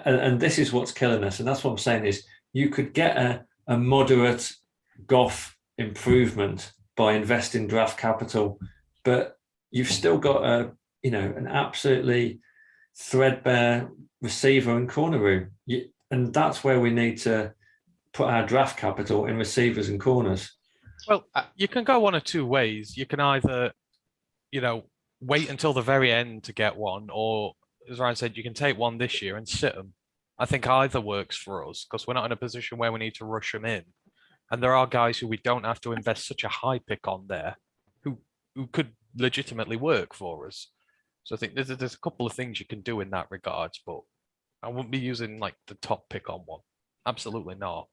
And this is what's killing us. And that's what I'm saying is you could get a moderate Goff improvement by investing draft capital, but you've still got an absolutely threadbare receiver and corner room. And that's where we need to put our draft capital in receivers and corners. Well, you can go one of two ways. You can either, wait until the very end to get one, or as Ryan said, you can take one this year and sit them. I think either works for us because we're not in a position where we need to rush them in. And there are guys who we don't have to invest such a high pick on there who could legitimately work for us. So I think there's a couple of things you can do in that regards, but I wouldn't be using like the top pick on one. Absolutely not.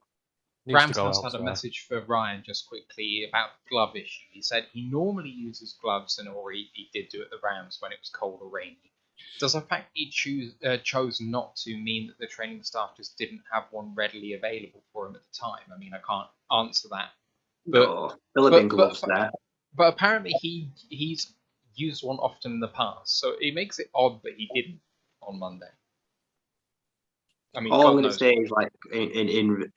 Rams has had a message for Ryan just quickly about the glove issue. He said he normally uses gloves, or he did do at the Rams when it was cold or rainy. Does the fact he chose not to mean that the training staff just didn't have one readily available for him at the time? I mean, I can't answer that. But apparently he's used one often in the past, so it makes it odd that he didn't on Monday. I mean, all I'm going to say is like in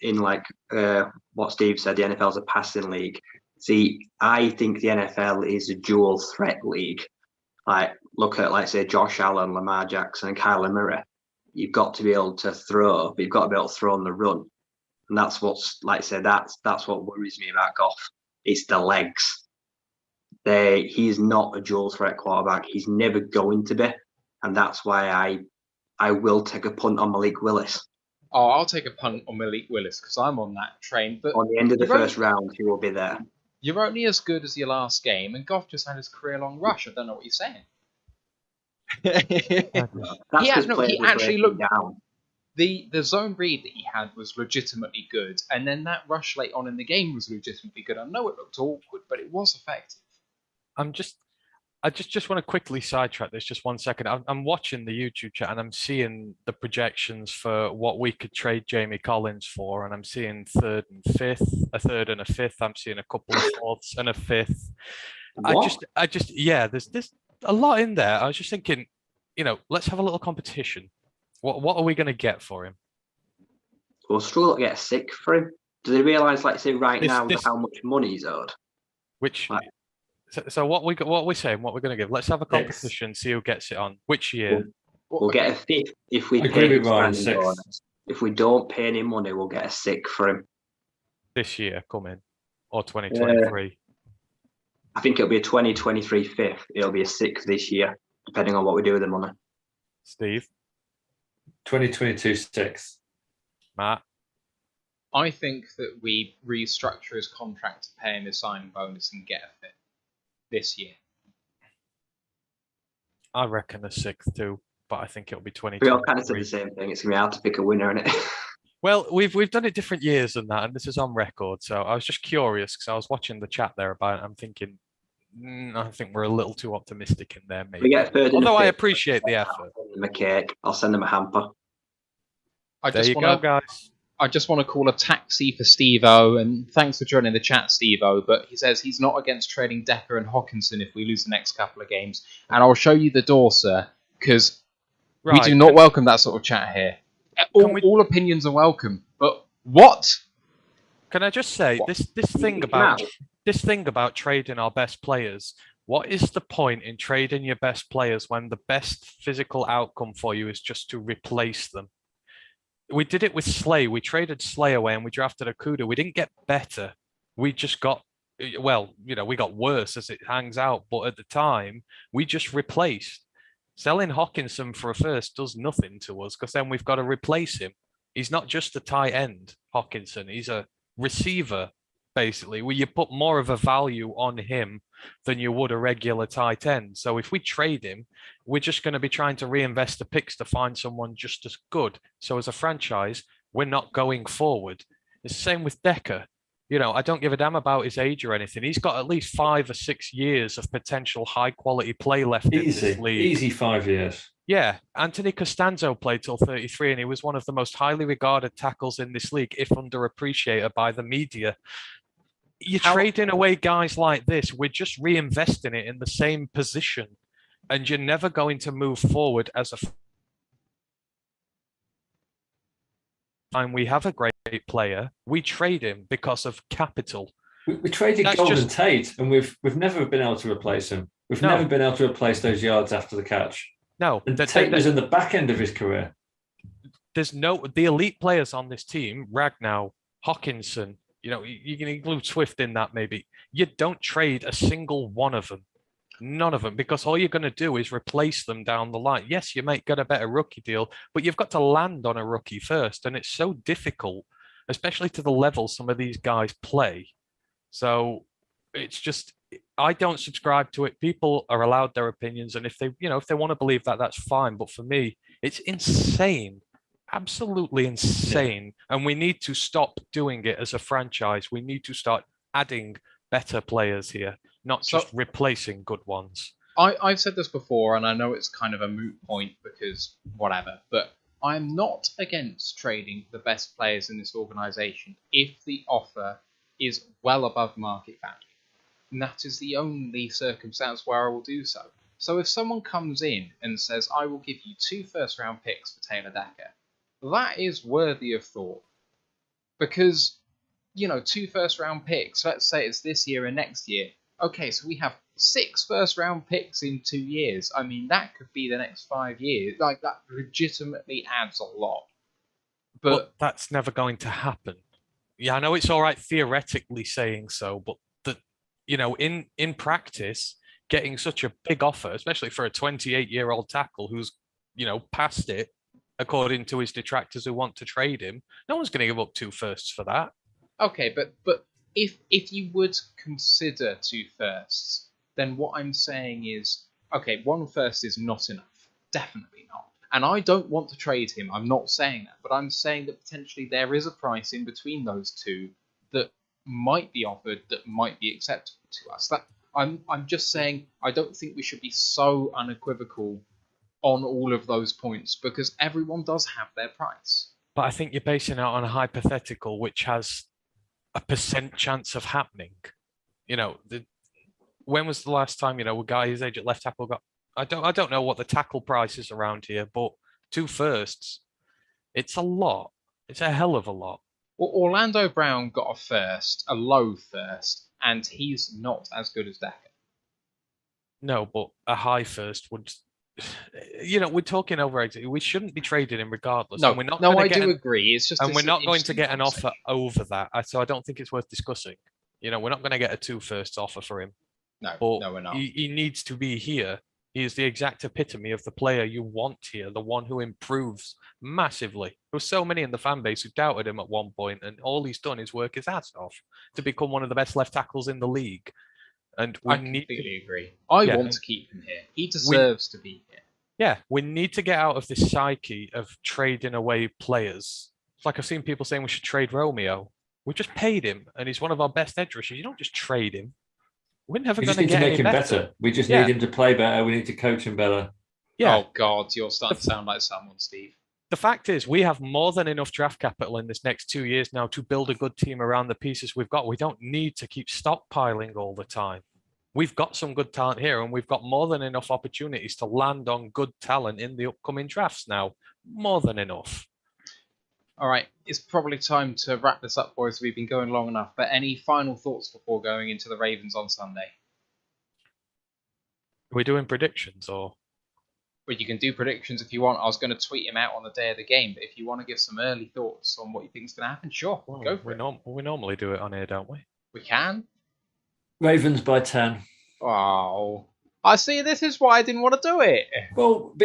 what Steve said, the NFL is a passing league. See, I think the NFL is a dual threat league. Like, look at, like, say, Josh Allen, Lamar Jackson, and Kyler Murray. You've got to be able to throw, but you've got to be able to throw on the run. And that's what's, like I said, that's what worries me about Goff. It's the legs. He's not a dual threat quarterback. He's never going to be. And that's why I will take a punt on Malik Willis. Oh, I'll take a punt on Malik Willis because I'm on that train. But on the end of the first round, he will be there. You're only as good as your last game, and Goff just had his career-long rush. I don't know what you're saying. He actually looked down. The zone read that he had was legitimately good, and then that rush late on in the game was legitimately good. I know it looked awkward, but it was effective. I just want to quickly sidetrack this just 1 second. I'm watching the YouTube chat and I'm seeing the projections for what we could trade Jamie Collins for, and I'm seeing third and fifth, a third and a fifth. I'm seeing a couple of fourths and a fifth. What? Yeah, there's a lot in there. I was just thinking, let's have a little competition. What are we going to get for him? We'll struggle to get a sick for him. Do they realise, like, say, right This- now, this- how much money he's owed? Which Right. so what we're saying, what we're going to give? Let's have a competition, see who gets it on. Which year? We'll get a fifth if we I pay agree him with Ryan, signing six. bonus. If we don't pay any money, we'll get a sick for him. This year coming, or 2023? I think it'll be a 2023 fifth. It'll be a sixth this year, depending on what we do with the money. Steve, 2022 sixth. Matt, I think that we restructure his contract to pay him his signing bonus and get a fifth this year. I reckon a sixth too, but I think it'll be We all kind of said 2023. the same thing. It's gonna be hard to pick a winner, isn't it? Well, we've done it different years than that, and this is on record. So I was just curious because I was watching the chat there about it. I'm thinking, I think we're a little too optimistic in there, we maybe. get third. Although I appreciate the effort. I'll send them a cake. I'll send them a hamper. There you go, guys. I just want to call a taxi for Steve-O, and thanks for joining the chat, Steve-O, but he says he's not against trading Decker and Hawkinson if we lose the next couple of games. And I'll show you the door, sir, because we do not welcome that sort of chat here. All opinions are welcome, but what? Can I just say this thing about trading our best players? What is the point in trading your best players when the best physical outcome for you is just to replace them? We did it with Slay. We traded Slay away and we drafted Okuda. We didn't get better. We just got, we got worse as it hangs out. But at the time, we just replaced. Selling Hawkinson for a first does nothing to us because then we've got to replace him. He's not just a tight end, Hawkinson. He's a receiver, basically, where you put more of a value on him than you would a regular tight end. So if we trade him, we're just going to be trying to reinvest the picks to find someone just as good. So as a franchise, we're not going forward. It's the same with Decker. I don't give a damn about his age or anything. He's got at least 5 or 6 years of potential high quality play left in this league. Easy 5 years. Yeah, Anthony Costanzo played till 33 and he was one of the most highly regarded tackles in this league, if underappreciated by the media. You're trading away guys like this. We're just reinvesting it in the same position, and you're never going to move forward as a time. We have a great player. We trade him because of capital. We traded Golden Tate, and we've never been able to replace him. We've never been able to replace those yards after the catch. No, and Tate was in the back end of his career. There's the elite players on this team. Ragnow, Hawkinson. You can include Swift in that maybe. You don't trade a single one of them. None of them, because all you're going to do is replace them down the line. Yes, you might get a better rookie deal, but you've got to land on a rookie first, and it's so difficult, especially to the level some of these guys play. So it's just, I don't subscribe to it. People are allowed their opinions, and if they want to believe that, that's fine. But for me, it's insane. Absolutely insane. And we need to stop doing it as a franchise. We need to start adding better players here, not just replacing good ones. I've said this before, and I know it's kind of a moot point because whatever, but I'm not against trading the best players in this organisation if the offer is well above market value. And that is the only circumstance where I will do so. So if someone comes in and says, I will give you 2 first-round picks for Taylor Decker, that is worthy of thought. Because, 2 first-round picks, let's say it's this year and next year. Okay, so we have 6 first-round picks in 2 years. I mean, that could be the next 5 years. Like, that legitimately adds a lot. But that's never going to happen. Yeah, I know it's all right theoretically saying so, but in practice, getting such a big offer, especially for a 28-year-old tackle who's, past it, according to his detractors who want to trade him, no one's going to give up 2 firsts for that. Okay, but if you would consider 2 firsts, then what I'm saying is, okay, 1 first is not enough. Definitely not. And I don't want to trade him. I'm not saying that, but I'm saying that potentially there is a price in between those two that might be offered, that might be acceptable to us. I'm just saying I don't think we should be so unequivocal on all of those points because everyone does have their price. But I think you're basing it on a hypothetical which has a % chance of happening. When was the last time, a guy his age at left tackle got? I don't know what the tackle price is around here, but 2 firsts, it's a lot. It's a hell of a lot. Well, Orlando Brown got a first, a low first, and he's not as good as Decker. No, but a high first would. We're talking over. We shouldn't be trading him regardless. No, and we're not I do agree. It's just, and we're not going to get an offer over that. So I don't think it's worth discussing. We're not going to get a 2 first offer for him. No, but we're not. He needs to be here. He is the exact epitome of the player you want here, the one who improves massively. There were so many in the fan base who doubted him at one point, and all he's done is work his ass off to become one of the best left tackles in the league. And I completely agree. I want to keep him here. He deserves to be here. Yeah, we need to get out of this psyche of trading away players. It's like I've seen people saying we should trade Romeo. We just paid him, and he's one of our best edge rushers. You don't just trade him. We're never going to get make him better. We just need him to play better. We need to coach him better. Yeah. Oh, God, you're starting to sound like someone, Steve. The fact is, we have more than enough draft capital in this next 2 years now to build a good team around the pieces we've got. We don't need to keep stockpiling all the time. We've got some good talent here, and we've got more than enough opportunities to land on good talent in the upcoming drafts now. More than enough. All right, it's probably time to wrap this up, boys. We've been going long enough. But any final thoughts before going into the Ravens on Sunday? Are we doing predictions or? Well, you can do predictions if you want. I was going to tweet him out on the day of the game, but if you want to give some early thoughts on what you think is going to happen, sure, go for it. We normally do it on here, don't we? We can. Ravens by 10. Oh, I see. This is why I didn't want to do it. Well,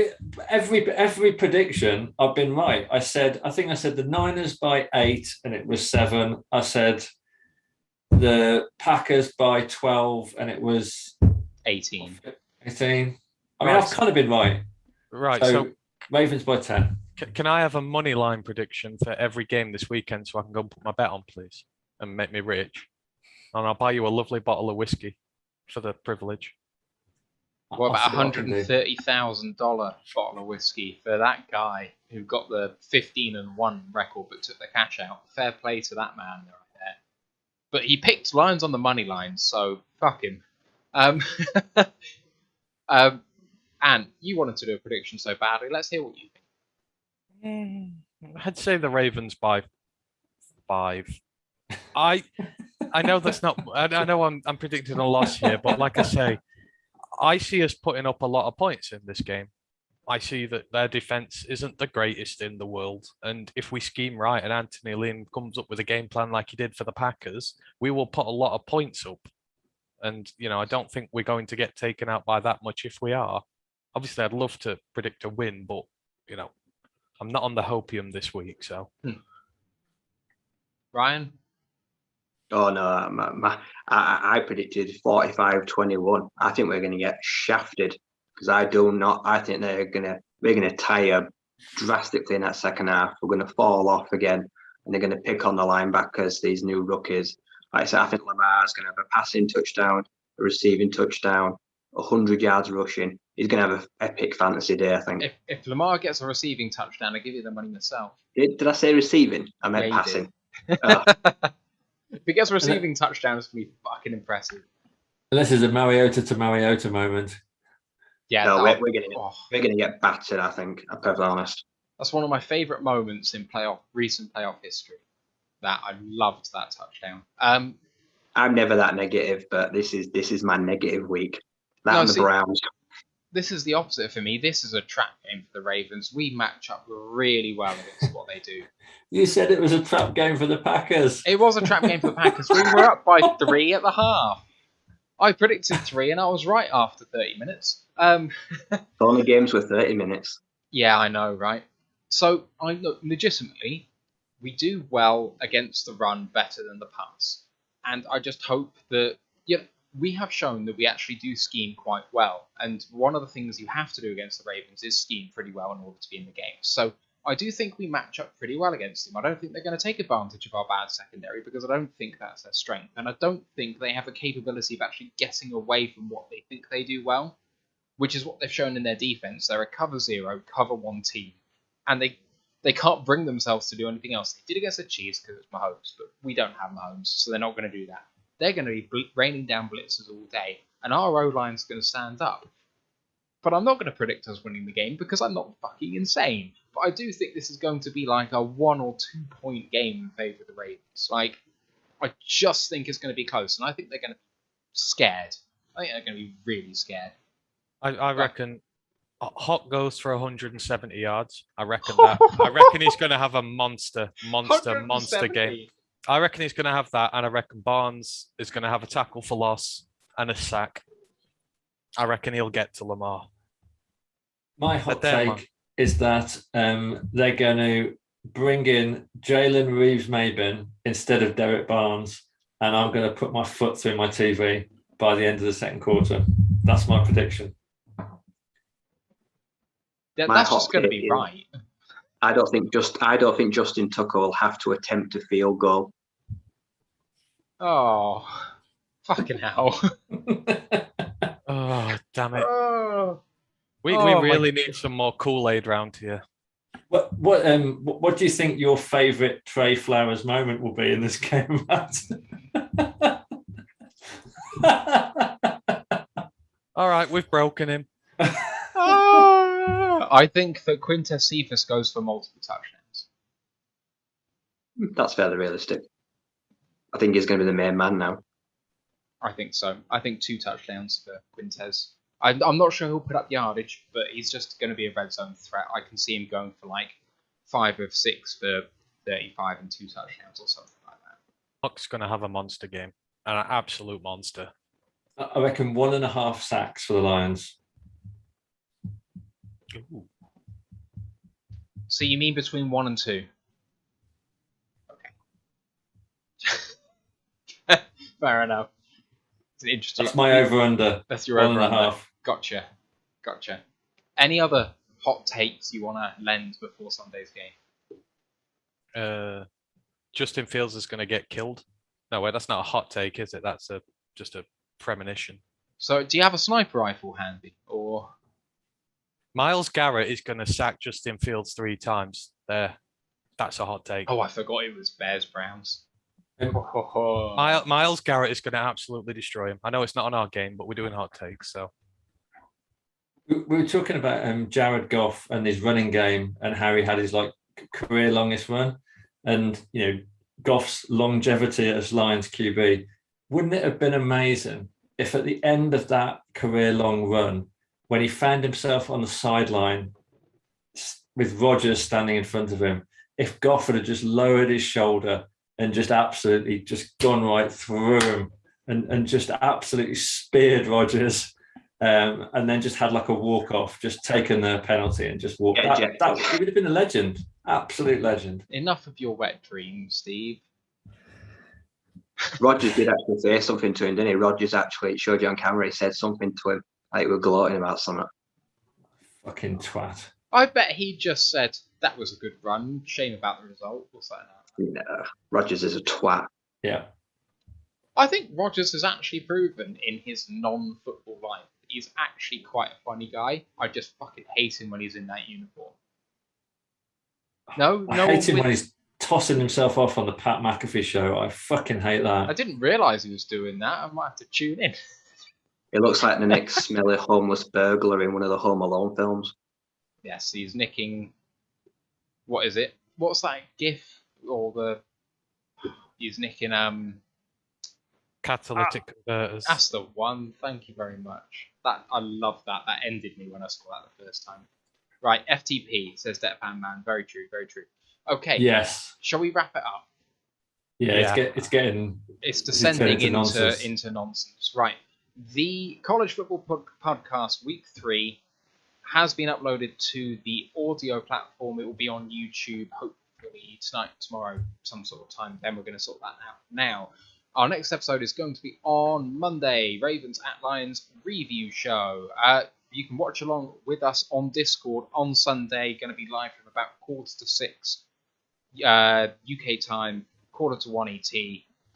every prediction I've been right. I think I said the Niners by 8, and it was 7. I said the Packers by 12, and it was 18. I mean, I've kind of been right. Right. So Ravens by 10. Can I have a money line prediction for every game this weekend so I can go and put my bet on, please, and make me rich? And I'll buy you a lovely bottle of whiskey for the privilege. What about $130,000 bottle of whiskey for that guy who got the 15-1 record but took the cash out? Fair play to that man right there. But he picked Lions on the money line, so fuck him. Anne, you wanted to do a prediction so badly. Let's hear what you think. I'd say the Ravens by 5. I know that's not. I know I'm predicting a loss here, but like I say, I see us putting up a lot of points in this game. I see that their defense isn't the greatest in the world, and if we scheme right and Anthony Lynn comes up with a game plan like he did for the Packers, we will put a lot of points up. And I don't think we're going to get taken out by that much if we are. Obviously, I'd love to predict a win, but I'm not on the hopium this week. So, Ryan. Oh no, I predicted 45-21. I think we're going to get shafted because I think we're gonna tire drastically in that second half. We're going to fall off again, and they're going to pick on the linebackers, these new rookies. Like I said, I think Lamar's going to have a passing touchdown, a receiving touchdown, 100 yards rushing. He's going to have an epic fantasy day, I think. If Lamar gets a receiving touchdown, I'll give you the money myself. Did I say receiving? I meant passing. If he gets a receiving touchdown, it's going to be fucking impressive. This is a Mariota to Mariota moment. Yeah, no, we're going to get battered, I think. I'm perfectly honest. That's one of my favourite moments in recent playoff history. That I loved that touchdown. I'm never that negative, but this is my negative week. The Browns. This is the opposite for me. This is a trap game for the Ravens. We match up really well against what they do. You said it was a trap game for the Packers. It was a trap game for the Packers. We were up by 3 at the half. I predicted 3, and I was right after 30 minutes. Only games were 30 minutes. Yeah, I know, right? So, legitimately, we do well against the run better than the pass. And I just hope that we have shown that we actually do scheme quite well. And one of the things you have to do against the Ravens is scheme pretty well in order to be in the game. So I do think we match up pretty well against them. I don't think they're going to take advantage of our bad secondary because I don't think that's their strength. And I don't think they have the capability of actually getting away from what they think they do well, which is what they've shown in their defense. They're a cover 0, cover 1 team. And they can't bring themselves to do anything else. They did against the Chiefs because it's Mahomes, but we don't have Mahomes, so they're not going to do that. They're going to be raining down blitzes all day, and our O-line's going to stand up. But I'm not going to predict us winning the game because I'm not fucking insane. But I do think this is going to be like a 1 or 2 point game in favour of the Ravens. Like, I just think it's going to be close, and I think they're going to be scared. I think they're going to be really scared. I reckon Hawk goes for 170 yards. I reckon that. I reckon he's going to have a monster game. I reckon he's going to have that, and I reckon Barnes is going to have a tackle for loss and a sack. I reckon he'll get to Lamar. My hot take is that they're going to bring in Jalen Reeves-Maybin instead of Derek Barnes, and I'm going to put my foot through my TV by the end of the second quarter. That's my prediction. That's just going to be right. I don't think Justin Tucker will have to attempt a field goal. Oh, fucking hell! Oh, damn it! We really need some more Kool-Aid round here. What do you think your favourite Trey Flowers moment will be in this game, Matt? All right, we've broken him. I think that Quintez Cephas goes for multiple touchdowns. That's fairly realistic. I think he's going to be the main man now. I think so. I think 2 touchdowns for Quintez. I'm not sure he'll put up yardage, but he's just going to be a red zone threat. I can see him going for like 5 of 6 for 35 and 2 touchdowns or something like that. Huck's going to have a monster game, an absolute monster. I reckon 1.5 sacks for the Lions. Ooh. So you mean between 1 and 2? Okay. Fair enough. It's interesting. That's my over-under. That's your over-under. 1.5. Gotcha. Any other hot takes you want to lend before Sunday's game? Justin Fields is going to get killed. No, wait, that's not a hot take, is it? That's just a premonition. So do you have a sniper rifle handy, or... Myles Garrett is going to sack Justin Fields 3 times. There. That's a hot take. Oh, I forgot it was Bears-Browns. Myles Garrett is going to absolutely destroy him. I know it's not on our game, but we're doing hot takes, so... We were talking about Jared Goff and his running game and how he had his career longest run, and Goff's longevity as Lions QB. Wouldn't it have been amazing if at the end of that career long run, when he found himself on the sideline with Rodgers standing in front of him, if Goff had just lowered his shoulder and just absolutely just gone right through him and just absolutely speared Rodgers. And then just had a walk-off, just taken the penalty and just walked. That would have been a legend. Absolute legend. Enough of your wet dreams, Steve. Rodgers did actually say something to him, didn't he? Rodgers actually showed you on camera. He said something to him. Like we were gloating about something. Fucking twat. I bet he just said, that was a good run. Shame about the result. What's that now? No, Rodgers is a twat. Yeah. I think Rodgers has actually proven in his non-football life that he's actually quite a funny guy. I just fucking hate him when he's in that uniform. I hate him when he's tossing himself off on the Pat McAfee show. I fucking hate that. I didn't realise he was doing that. I might have to tune in. It looks like the next smelly homeless burglar in one of the Home Alone films. Yes, he's nicking... What is it? What's that GIF? He's nicking... Catalytic converters. That's the one. Thank you very much. I love that. That ended me when I saw that the first time. Right, FTP, says Deadpan Man. Very true, very true. Okay. Yes. Shall we wrap it up? Yeah. It's getting... It's descending into nonsense. Right. The College Football Podcast Week 3 has been uploaded to the audio platform. It will be on YouTube, hopefully tonight, tomorrow, some sort of time. Then we're going to sort that out. Now, Our next episode is going to be on Monday, Ravens at Lions review show. You can watch along with us on Discord on Sunday. Going to be live from about 5:45 UK time, 1:45 ET.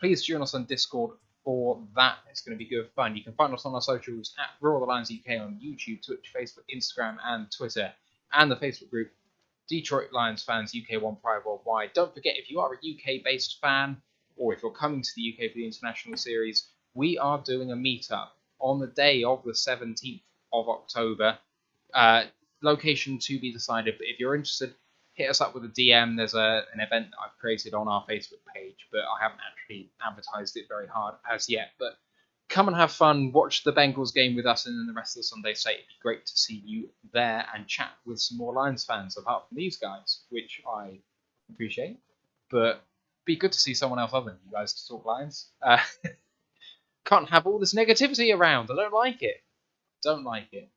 Please join us on Discord for that. It's going to be good fun. You can find us on our socials at Roar the Lions UK on YouTube, Twitch, Facebook, Instagram, and Twitter, and the Facebook group Detroit Lions Fans UK One Pride Worldwide. Don't forget, if you are a UK-based fan, or if you're coming to the UK for the international series, we are doing a meetup on the day of the 17th of October. Location to be decided, but if you're interested, hit us up with a DM. There's an event that I've created on our Facebook page, but I haven't actually advertised it very hard as yet. But come and have fun, watch the Bengals game with us, and then the rest of the Sunday slate. It'd be great to see you there and chat with some more Lions fans, apart from these guys, which I appreciate. But be good to see someone else other than you guys to talk Lions. Can't have all this negativity around. I don't like it. Don't like it.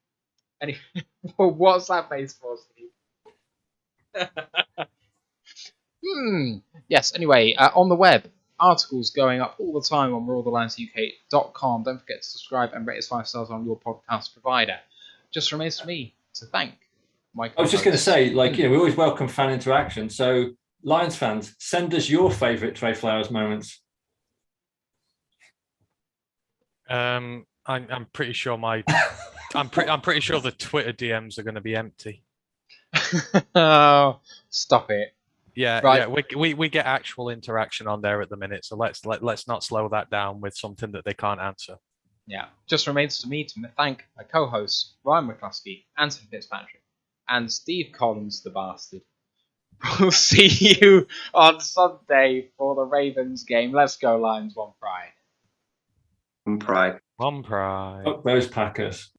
Anyway, what's that face for, Steve? Yes, anyway, on the web, articles going up all the time on roarthelionsuk.com. Don't forget to subscribe and rate us 5 stars on your podcast provider. Just remains for me to thank my I was just going to say, we always welcome fan interaction. So, Lions fans, send us your favourite Trey Flowers moments. I'm pretty sure I'm pretty sure the Twitter DMs are going to be empty. Oh, stop it. Yeah, right. Yeah, we get actual interaction on there at the minute, so let's not slow that down with something that they can't answer. Yeah, just remains to me to thank my co-hosts Ryan McCluskey, Anthony Fitzpatrick, and Steve Collins, the bastard. We'll see you on Sunday for the Ravens game. Let's go, Lions. One pride. One pride. One pride. Up those Packers.